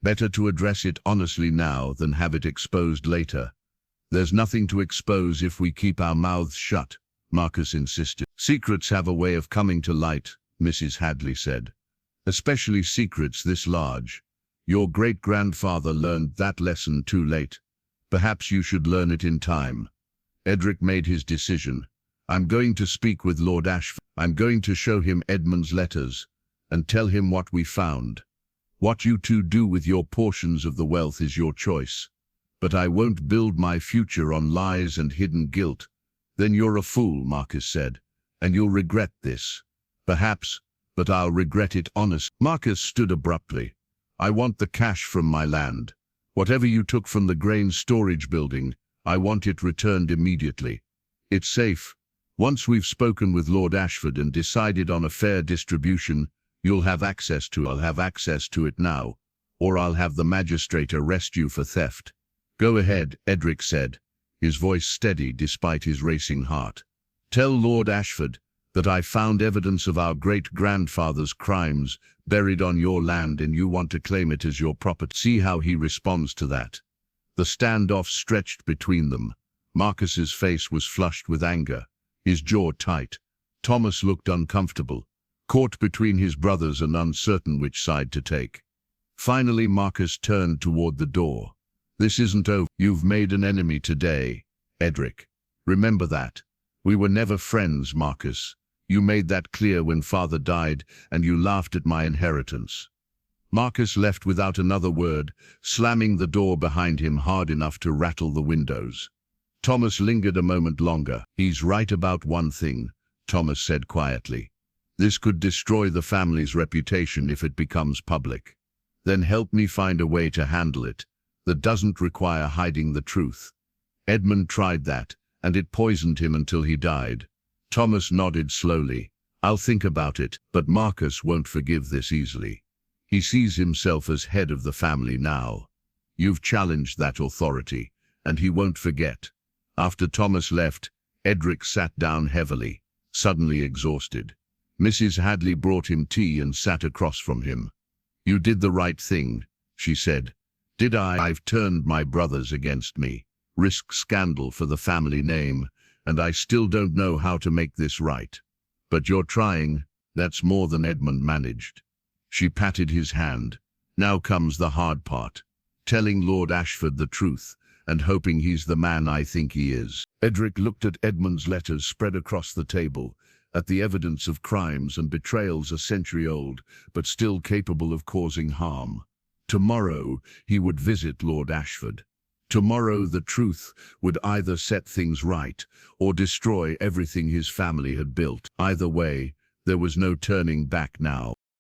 Better to address it honestly now than have it exposed later. There's nothing to expose if we keep our mouths shut, Marcus insisted. Secrets have a way of coming to light, Mrs. Hadley said. Especially secrets this large. Your great-grandfather learned that lesson too late. Perhaps you should learn it in time. Edric made his decision. I'm going to speak with Lord Ashford. I'm going to show him Edmund's letters and tell him what we found. What you two do with your portions of the wealth is your choice. But I won't build my future on lies and hidden guilt. Then you're a fool, Marcus said, and you'll regret this. Perhaps, but I'll regret it honest. Marcus stood abruptly. I want the cash from my land. Whatever you took from the grain storage building, I want it returned immediately. It's safe. Once we've spoken with Lord Ashford and decided on a fair distribution, you'll have access to it. I'll have access to it now, or I'll have the magistrate arrest you for theft. Go ahead, Edric said, his voice steady despite his racing heart. Tell Lord Ashford That I found evidence of our great-grandfather's crimes buried on your land and you want to claim it as your property. See how he responds to that. The standoff stretched between them. Marcus's face was flushed with anger, his jaw tight. Thomas looked uncomfortable, caught between his brothers and uncertain which side to take. Finally, Marcus turned toward the door. This isn't over. You've made an enemy today, Edric. Remember that. We were never friends, Marcus. You made that clear when father died, and you laughed at my inheritance. Marcus left without another word, slamming the door behind him hard enough to rattle the windows. Thomas lingered a moment longer. He's right about one thing, Thomas said quietly. This could destroy the family's reputation if it becomes public. Then help me find a way to handle it that doesn't require hiding the truth. Edmund tried that, and it poisoned him until he died. Thomas nodded slowly. I'll think about it, but Marcus won't forgive this easily. He sees himself as head of the family now. You've challenged that authority, and he won't forget. After Thomas left, Edric sat down heavily, suddenly exhausted. Mrs. Hadley brought him tea and sat across from him. You did the right thing, she said. Did I? I've turned my brothers against me, risked scandal for the family name, and I still don't know how to make this right. But you're trying. That's more than Edmund managed. She patted his hand. Now comes the hard part. Telling Lord Ashford the truth, and hoping he's the man I think he is. Edric looked at Edmund's letters spread across the table, at the evidence of crimes and betrayals a century old, but still capable of causing harm. Tomorrow he would visit Lord Ashford. Tomorrow the truth would either set things right or destroy everything his family had built. Either way, there was no turning back now.